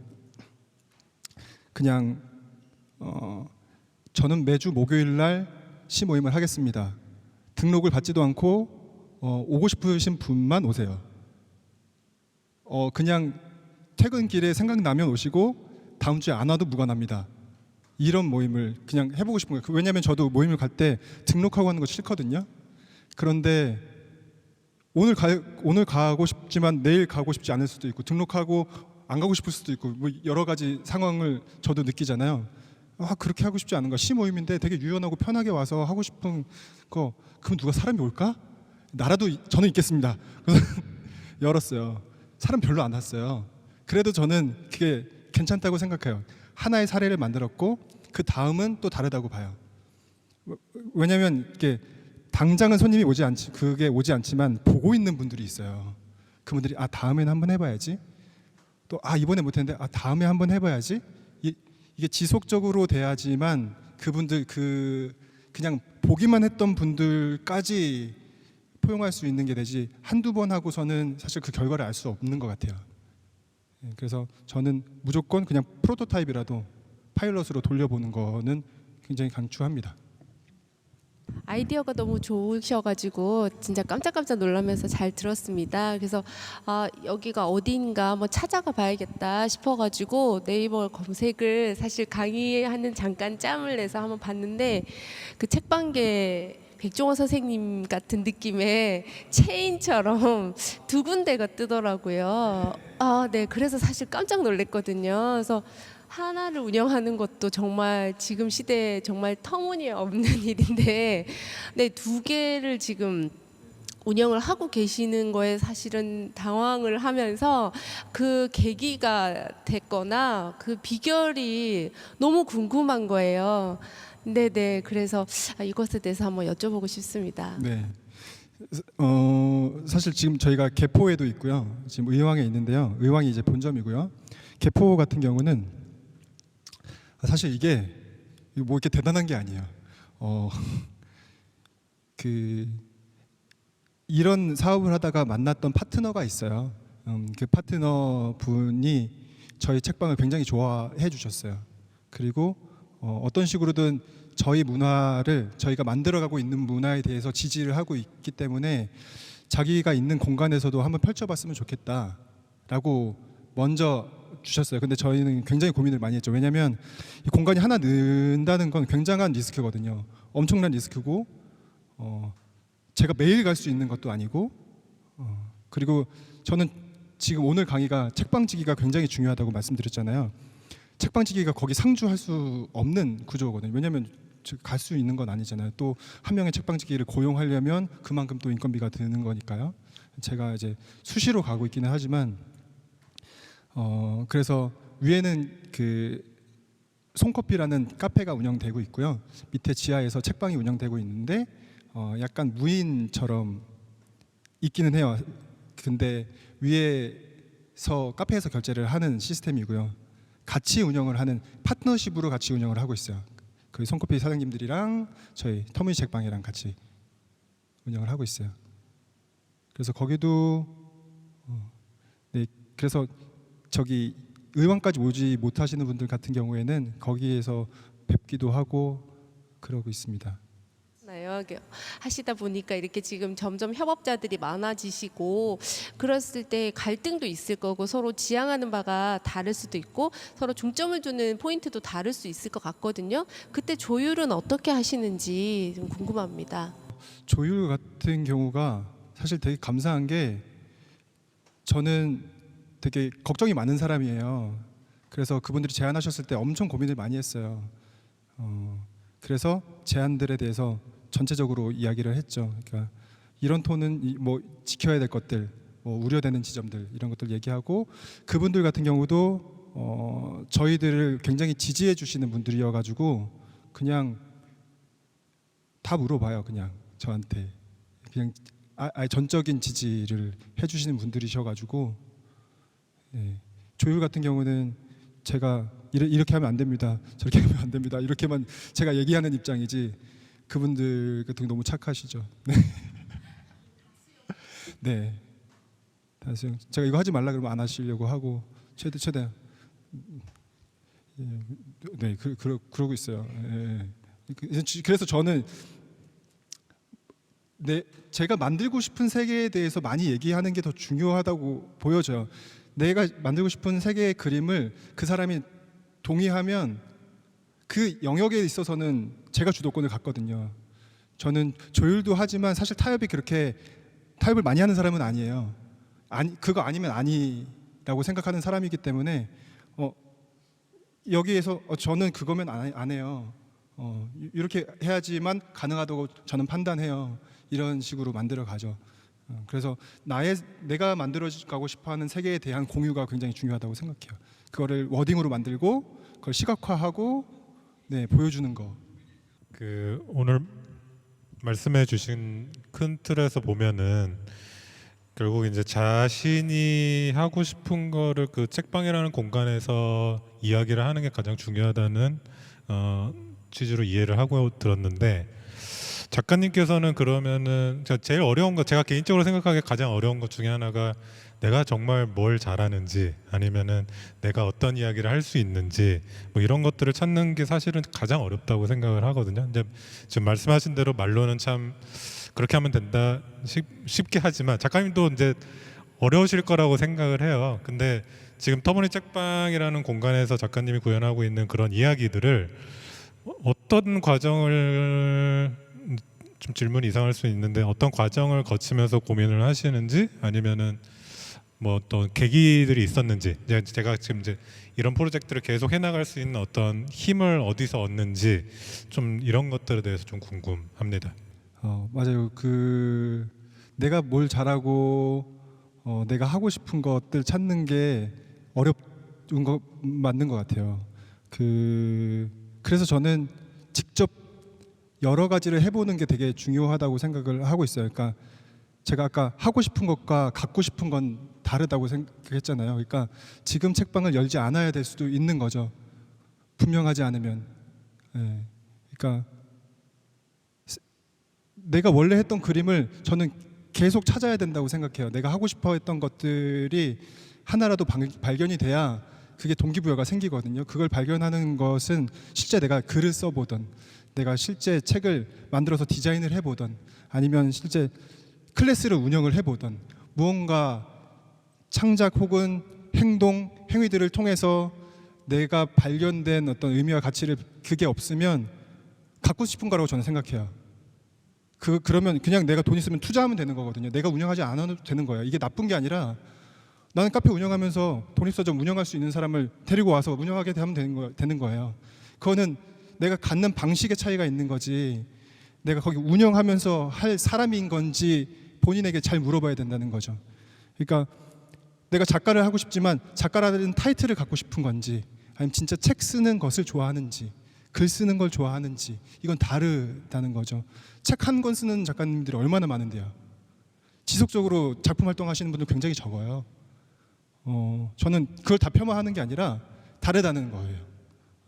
그냥 저는 매주 목요일 날 시 모임을 하겠습니다. 등록을 받지도 않고 오고 싶으신 분만 오세요. 그냥 퇴근길에 생각나면 오시고 다음 주에 안 와도 무관합니다. 이런 모임을 그냥 해보고 싶은 거예요. 왜냐하면 저도 모임을 갈 때 등록하고 하는 거 싫거든요. 그런데 오늘 가고 싶지만 내일 가고 싶지 않을 수도 있고 등록하고 안 가고 싶을 수도 있고 뭐 여러 가지 상황을 저도 느끼잖아요. 그렇게 하고 싶지 않은 거. 시 모임인데 되게 유연하고 편하게 와서 하고 싶은 거. 그럼 누가 사람이 올까? 나라도 저는 있겠습니다. 그래서 열었어요. 사람 별로 안 왔어요. 그래도 저는 그게 괜찮다고 생각해요. 하나의 사례를 만들었고 그 다음은 또 다르다고 봐요. 왜냐하면 이게 당장은 손님이 오지 않지만 보고 있는 분들이 있어요. 그분들이 다음에는 한번 해봐야지. 또 이번에 못했는데 다음에 한번 해봐야지. 이게 지속적으로 돼야지만 그분들 그냥 보기만 했던 분들까지 포용할 수 있는 게 되지 한두 번 하고서는 사실 그 결과를 알 수 없는 것 같아요. 그래서 저는 무조건 그냥 프로토타입이라도 파일럿으로 돌려보는 거는 굉장히 강추합니다. 아이디어가 너무 좋으셔가지고 진짜 깜짝깜짝 놀라면서 잘 들었습니다. 그래서 여기가 어디인가 한번 찾아가 봐야겠다 싶어가지고 네이버 검색을 사실 강의하는 잠깐 짬을 내서 한번 봤는데 그 책방계 백종원 선생님 같은 느낌의 체인처럼 두 군데가 뜨더라고요. 네, 그래서 사실 깜짝 놀랐거든요. 그래서 하나를 운영하는 것도 정말 지금 시대에 정말 터무니없는 일인데 네, 두 개를 지금 운영을 하고 계시는 거에 사실은 당황을 하면서 그 계기가 됐거나 그 비결이 너무 궁금한 거예요. 네네. 그래서 이것에 대해서 한번 여쭤보고 싶습니다. 네. 사실 지금 저희가 개포에도 있고요. 지금 의왕에 있는데요. 의왕이 이제 본점이고요. 개포 같은 경우는 사실 이게 뭐 이렇게 대단한 게 아니에요. 그 이런 사업을 하다가 만났던 파트너가 있어요. 그 파트너 분이 저희 책방을 굉장히 좋아해 주셨어요. 그리고 어떤 식으로든 저희 문화를 저희가 만들어가고 있는 문화에 대해서 지지를 하고 있기 때문에 자기가 있는 공간에서도 한번 펼쳐봤으면 좋겠다라고 먼저 주셨어요. 근데 저희는 굉장히 고민을 많이 했죠. 왜냐하면 이 공간이 하나 는다는 건 굉장한 리스크거든요. 엄청난 리스크고 제가 매일 갈 수 있는 것도 아니고 그리고 저는 지금 오늘 강의가 책방지기가 굉장히 중요하다고 말씀드렸잖아요. 책방지기가 거기 상주할 수 없는 구조거든요. 왜냐하면 갈 수 있는 건 아니잖아요. 또 한 명의 책방지기를 고용하려면 그만큼 또 인건비가 드는 거니까요. 제가 이제 수시로 가고 있기는 하지만 그래서 위에는 그 송커피라는 카페가 운영되고 있고요. 밑에 지하에서 책방이 운영되고 있는데 약간 무인처럼 있기는 해요. 근데 위에서 카페에서 결제를 하는 시스템이고요. 같이 운영을 하는 파트너십으로 같이 운영을 하고 있어요. 그 송커피 사장님들이랑 저희 터무니 책방이랑 같이 운영을 하고 있어요. 그래서 거기도 네, 그래서 저기 의왕까지 오지 못하시는 분들 같은 경우에는 거기에서 뵙기도 하고 그러고 있습니다. 하시다 보니까 이렇게 지금 점점 협업자들이 많아지시고 그랬을 때 갈등도 있을 거고 서로 지향하는 바가 다를 수도 있고 서로 중점을 두는 포인트도 다를 수 있을 것 같거든요. 그때 조율은 어떻게 하시는지 좀 궁금합니다. 조율 같은 경우가 사실 되게 감사한 게 저는 되게 걱정이 많은 사람이에요. 그래서 그분들이 제안하셨을 때 엄청 고민을 많이 했어요. 그래서 제안들에 대해서 전체적으로 이야기를 했죠. 그러니까 이런 톤은 뭐 지켜야 될 것들, 뭐 우려되는 지점들 이런 것들 얘기하고 그분들 같은 경우도 저희들을 굉장히 지지해 주시는 분들이어가지고 그냥 다 물어봐요. 그냥 저한테 그냥 아예 전적인 지지를 해주시는 분들이셔가지고 네. 조율 같은 경우는 제가 이렇게 하면 안 됩니다. 저렇게 하면 안 됩니다. 이렇게만 제가 얘기하는 입장이지. 그분들 같은 게 너무 착하시죠. 네. 네. 제가 이거 하지 말라 그러면 안 하시려고 하고 최대한 네 그러고 있어요. 네. 그래서 저는 제가 만들고 싶은 세계에 대해서 많이 얘기하는 게 더 중요하다고 보여져요. 내가 만들고 싶은 세계의 그림을 그 사람이 동의하면 그 영역에 있어서는 제가 주도권을 갖거든요. 저는 조율도 하지만 사실 타협을 많이 하는 사람은 아니에요. 그거 아니면 아니라고 생각하는 사람이기 때문에 여기에서 저는 그거면 안 해요. 이렇게 해야지만 가능하다고 저는 판단해요. 이런 식으로 만들어 가죠. 그래서 내가 만들어 가고 싶어하는 세계에 대한 공유가 굉장히 중요하다고 생각해요. 그거를 워딩으로 만들고 그걸 시각화하고 네, 보여주는 거. 그 오늘 말씀해주신 큰 틀에서 보면은 결국 이제 자신이 하고 싶은 거를 그 책방이라는 공간에서 이야기를 하는 게 가장 중요하다는 취지로 이해를 하고 들었는데 작가님께서는 그러면은 제일 어려운 거 제가 개인적으로 생각하기에 가장 어려운 것 중에 하나가 내가 정말 뭘 잘하는지 아니면은 내가 어떤 이야기를 할 수 있는지 뭐 이런 것들을 찾는 게 사실은 가장 어렵다고 생각을 하거든요. 이제 지금 말씀하신 대로 말로는 참 그렇게 하면 된다 쉽게 하지만 작가님도 이제 어려우실 거라고 생각을 해요. 근데 지금 터무니 책방이라는 공간에서 작가님이 구현하고 있는 그런 이야기들을 어떤 과정을 좀 질문이 이상할 수 있는데 어떤 과정을 거치면서 고민을 하시는지 아니면은 뭐 어떤 계기들이 있었는지 제가 지금 이제 이런 프로젝트를 계속 해나갈 수 있는 어떤 힘을 어디서 얻는지 좀 이런 것들에 대해서 좀 궁금합니다. 맞아요. 그 내가 뭘 잘하고 내가 하고 싶은 것들 찾는 게 어려운 거 맞는 것 같아요. 그래서 저는 직접 여러 가지를 해보는 게 되게 중요하다고 생각을 하고 있어요. 그러니까 제가 아까 하고 싶은 것과 갖고 싶은 건 다르다고 생각했잖아요. 그러니까 지금 책방을 열지 않아야 될 수도 있는 거죠. 분명하지 않으면. 예. 그러니까 내가 원래 했던 그림을 저는 계속 찾아야 된다고 생각해요. 내가 하고 싶어 했던 것들이 하나라도 발견이 돼야 그게 동기부여가 생기거든요. 그걸 발견하는 것은 실제 내가 글을 써보던, 내가 실제 책을 만들어서 디자인을 해보던, 아니면 실제 클래스를 운영을 해보던, 무언가 창작 혹은 행동, 행위들을 통해서 내가 발견된 어떤 의미와 가치를 그게 없으면 갖고 싶은 거라고 저는 생각해요. 그러면 그냥 내가 돈 있으면 투자하면 되는 거거든요. 내가 운영하지 않아도 되는 거예요. 이게 나쁜 게 아니라 나는 카페 운영하면서 독립서점 운영할 수 있는 사람을 데리고 와서 운영하게 하면 되는 거예요. 그거는 내가 갖는 방식의 차이가 있는 거지, 내가 거기 운영하면서 할 사람인 건지 본인에게 잘 물어봐야 된다는 거죠. 그러니까 내가 작가를 하고 싶지만 작가라는 타이틀을 갖고 싶은 건지, 아니면 진짜 책 쓰는 것을 좋아하는지, 글 쓰는 걸 좋아하는지, 이건 다르다는 거죠. 책 한 권 쓰는 작가님들이 얼마나 많은데요. 지속적으로 작품 활동하시는 분들 굉장히 적어요. 저는 그걸 다 폄하하는 게 아니라 다르다는 거예요.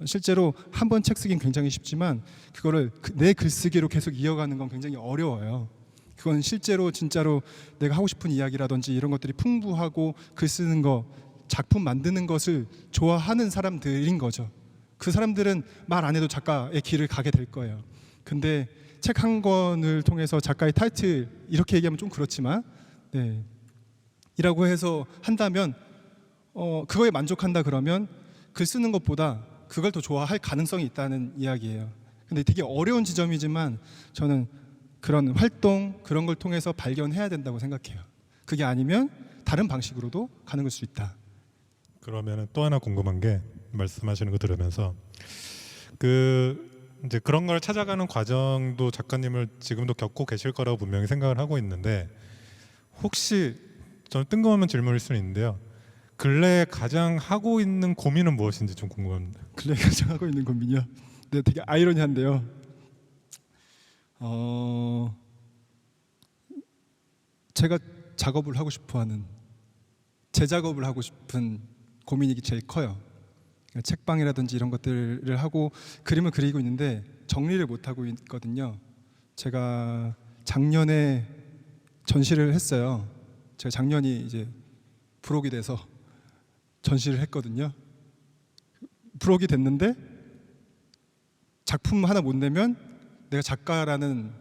실제로 한 번 책 쓰긴 굉장히 쉽지만 그거를 내 글쓰기로 계속 이어가는 건 굉장히 어려워요. 그건 실제로 진짜로 내가 하고 싶은 이야기라든지 이런 것들이 풍부하고 글 쓰는 거, 작품 만드는 것을 좋아하는 사람들인 거죠. 그 사람들은 말 안 해도 작가의 길을 가게 될 거예요. 근데 책 한 권을 통해서 작가의 타이틀, 이렇게 얘기하면 좀 그렇지만, 네, 이라고 해서 한다면 그거에 만족한다 그러면 글 쓰는 것보다 그걸 더 좋아할 가능성이 있다는 이야기예요. 근데 되게 어려운 지점이지만 저는 그런 활동, 그런 걸 통해서 발견해야 된다고 생각해요. 그게 아니면 다른 방식으로도 가는 걸 수 있다. 그러면 또 하나 궁금한 게, 말씀하시는 거 들으면서 이제 그런 걸 찾아가는 과정도 작가님을 지금도 겪고 계실 거라고 분명히 생각을 하고 있는데, 혹시 저는 뜬금없는 질문일 수는 있는데요, 근래에 가장 하고 있는 고민은 무엇인지 좀 궁금합니다. 근래 가장 하고 있는 고민이요? 네, 되게 아이러니한데요. 제가 작업을 하고 싶어하는, 제 작업을 하고 싶은 고민이 제일 커요. 책방이라든지 이런 것들을 하고 그림을 그리고 있는데 정리를 못 하고 있거든요. 제가 작년에 전시를 했어요. 제가 작년이 이제 불혹이 돼서 전시를 했거든요. 불혹이 됐는데 작품 하나 못 내면 내가 작가라는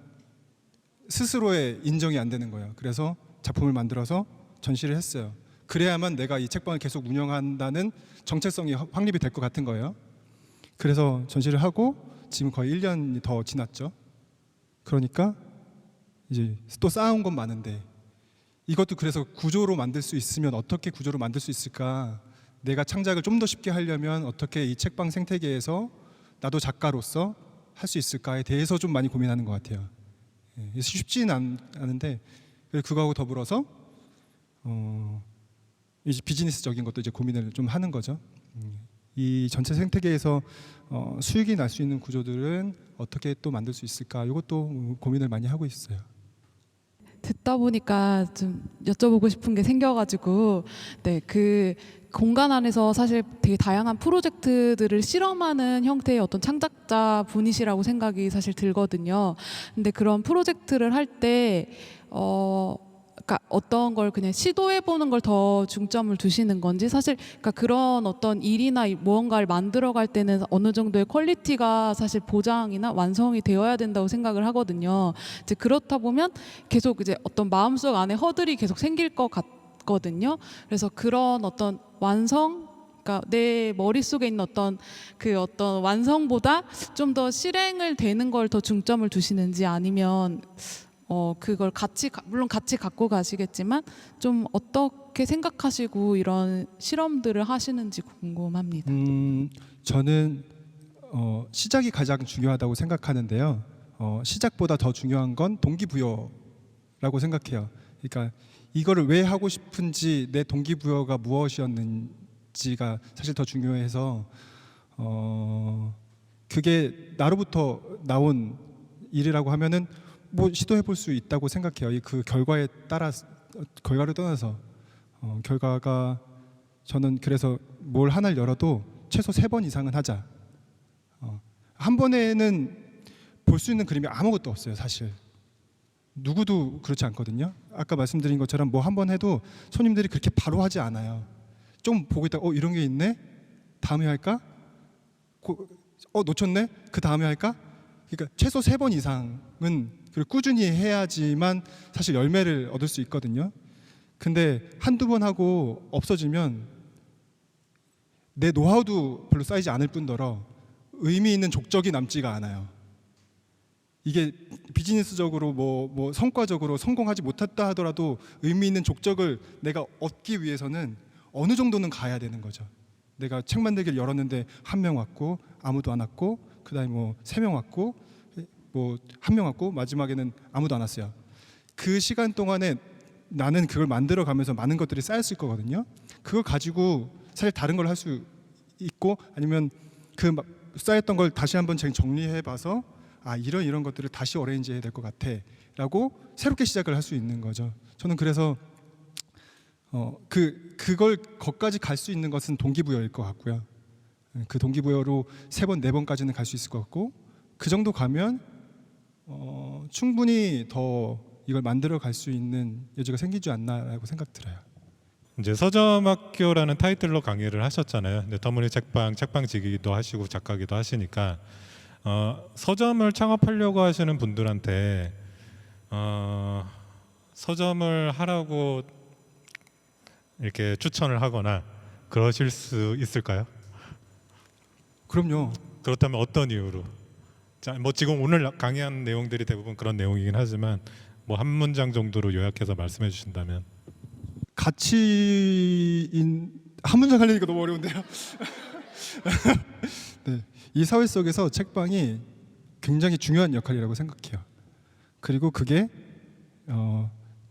스스로의 인정이 안 되는 거예요. 그래서 작품을 만들어서 전시를 했어요. 그래야만 내가 이 책방을 계속 운영한다는 정체성이 확립이 될 것 같은 거예요. 그래서 전시를 하고 지금 거의 1년이 더 지났죠. 그러니까 이제 또 쌓아온 건 많은데, 이것도 그래서 구조로 만들 수 있으면 어떻게 구조로 만들 수 있을까, 내가 창작을 좀 더 쉽게 하려면 어떻게 이 책방 생태계에서 나도 작가로서 할 수 있을까에 대해서 좀 많이 고민하는 것 같아요. 쉽지는 않은데, 그거하고 더불어서 이제 비즈니스적인 것도 이제 고민을 좀 하는 거죠. 이 전체 생태계에서 수익이 날 수 있는 구조들은 어떻게 또 만들 수 있을까, 이것도 고민을 많이 하고 있어요. 듣다 보니까 좀 여쭤보고 싶은 게 생겨가지고, 네, 그 공간 안에서 사실 되게 다양한 프로젝트들을 실험하는 형태의 어떤 창작자 분이시라고 생각이 사실 들거든요. 근데 그런 프로젝트를 할 때 그러니까 어떤 걸 그냥 시도해보는 걸 더 중점을 두시는 건지, 사실 그러니까 그런 어떤 일이나 무언가를 만들어갈 때는 어느 정도의 퀄리티가 사실 보장이나 완성이 되어야 된다고 생각을 하거든요. 이제 그렇다 보면 계속 이제 어떤 마음속 안에 허들이 계속 생길 것 같거든요. 그래서 그런 어떤 완성, 그러니까 내 머릿속에 있는 어떤 완성보다 좀 더 실행을 되는 걸 더 중점을 두시는지, 아니면 그걸 물론 같이 갖고 가시겠지만 좀 어떻게 생각하시고 이런 실험들을 하시는지 궁금합니다. 저는 시작이 가장 중요하다고 생각하는데요. 시작보다 더 중요한 건 동기부여라고 생각해요. 그러니까 이거를 왜 하고 싶은지 내 동기부여가 무엇이었는지가 사실 더 중요해서 그게 나로부터 나온 일이라고 하면은 뭐 시도해 볼 수 있다고 생각해요. 그 결과를 떠나서 결과가 저는 그래서 뭘 하나를 열어도 최소 3번 이상은 하자. 한 번에는 볼 수 있는 그림이 아무것도 없어요, 사실. 누구도 그렇지 않거든요. 아까 말씀드린 것처럼 뭐 한 번 해도 손님들이 그렇게 바로 하지 않아요. 좀 보고 있다가 이런 게 있네? 다음에 할까? 놓쳤네? 그 다음에 할까? 그러니까 최소 3번 이상은 꾸준히 해야지만 사실 열매를 얻을 수 있거든요. 근데 한두 번 하고 없어지면 내 노하우도 별로 쌓이지 않을 뿐더러 의미 있는 족적이 남지가 않아요. 이게 비즈니스적으로 뭐 성과적으로 성공하지 못했다 하더라도 의미 있는 족적을 내가 얻기 위해서는 어느 정도는 가야 되는 거죠. 내가 책 만들기를 열었는데 1명 왔고 아무도 안 왔고 그다음에 뭐 3명 왔고 뭐 1명 왔고 마지막에는 아무도 안 왔어요. 그 시간 동안에 나는 그걸 만들어 가면서 많은 것들이 쌓였을 거거든요. 그걸 가지고 사실 다른 걸 할 수 있고 아니면 그 쌓였던 걸 다시 한번 정리해 봐서 이런 것들을 다시 어레인지 해야 될 것 같아 라고 새롭게 시작을 할 수 있는 거죠. 저는 그래서 거기까지 갈 수 있는 것은 동기부여일 것 같고요. 그 동기부여로 3번, 4번까지는 갈 수 있을 것 같고 그 정도 가면 충분히 더 이걸 만들어 갈 수 있는 여지가 생기지 않나라고 생각 들어요. 이제 서점학교라는 타이틀로 강의를 하셨잖아요. 근데 터무니 책방지기도 하시고 작가기도 하시니까 서점을 창업하려고 하시는 분들한테 서점을 하라고 이렇게 추천을 하거나 그러실 수 있을까요? 그럼요. 그렇다면 어떤 이유로? 자, 뭐 지금 오늘 강의한 내용들이 대부분 그런 내용이긴 하지만 뭐 한 문장 정도로 요약해서 말씀해 주신다면. 한 문장 하려니까 너무 어려운데요. 네, 이 사회 속에서 책방이 굉장히 중요한 역할이라고 생각해요. 그리고 그게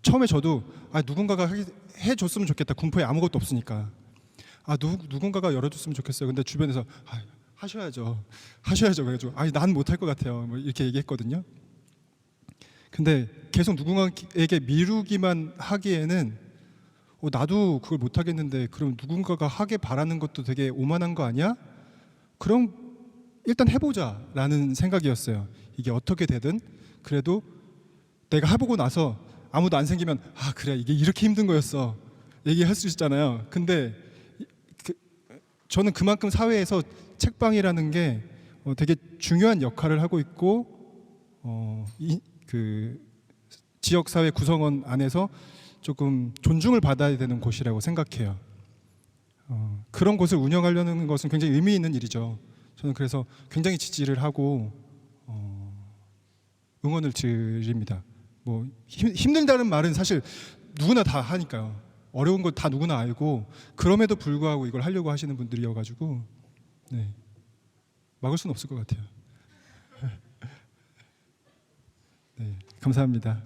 처음에 저도 누군가가 해줬으면 좋겠다. 군포에 아무것도 없으니까 누군가가 열어줬으면 좋겠어요. 근데 주변에서 하셔야죠. 그래가지고 난 못할 것 같아요. 뭐 이렇게 얘기했거든요. 근데 계속 누군가에게 미루기만 하기에는 나도 그걸 못 하겠는데 그럼 누군가가 하게 바라는 것도 되게 오만한 거 아니야? 그럼 일단 해보자라는 생각이었어요. 이게 어떻게 되든 그래도 내가 해보고 나서 아무도 안 생기면 그래 이게 이렇게 힘든 거였어 얘기할 수 있잖아요. 근데 저는 그만큼 사회에서 책방이라는 게 되게 중요한 역할을 하고 있고 그 지역 사회 구성원 안에서 조금 존중을 받아야 되는 곳이라고 생각해요. 그런 곳을 운영하려는 것은 굉장히 의미 있는 일이죠. 저는 그래서 굉장히 지지를 하고 응원을 드립니다. 뭐 힘들다는 말은 사실 누구나 다 하니까요. 어려운 거 다 누구나 알고 그럼에도 불구하고 이걸 하려고 하시는 분들이어가지고 막을 수는 없을 것 같아요. 네, 감사합니다.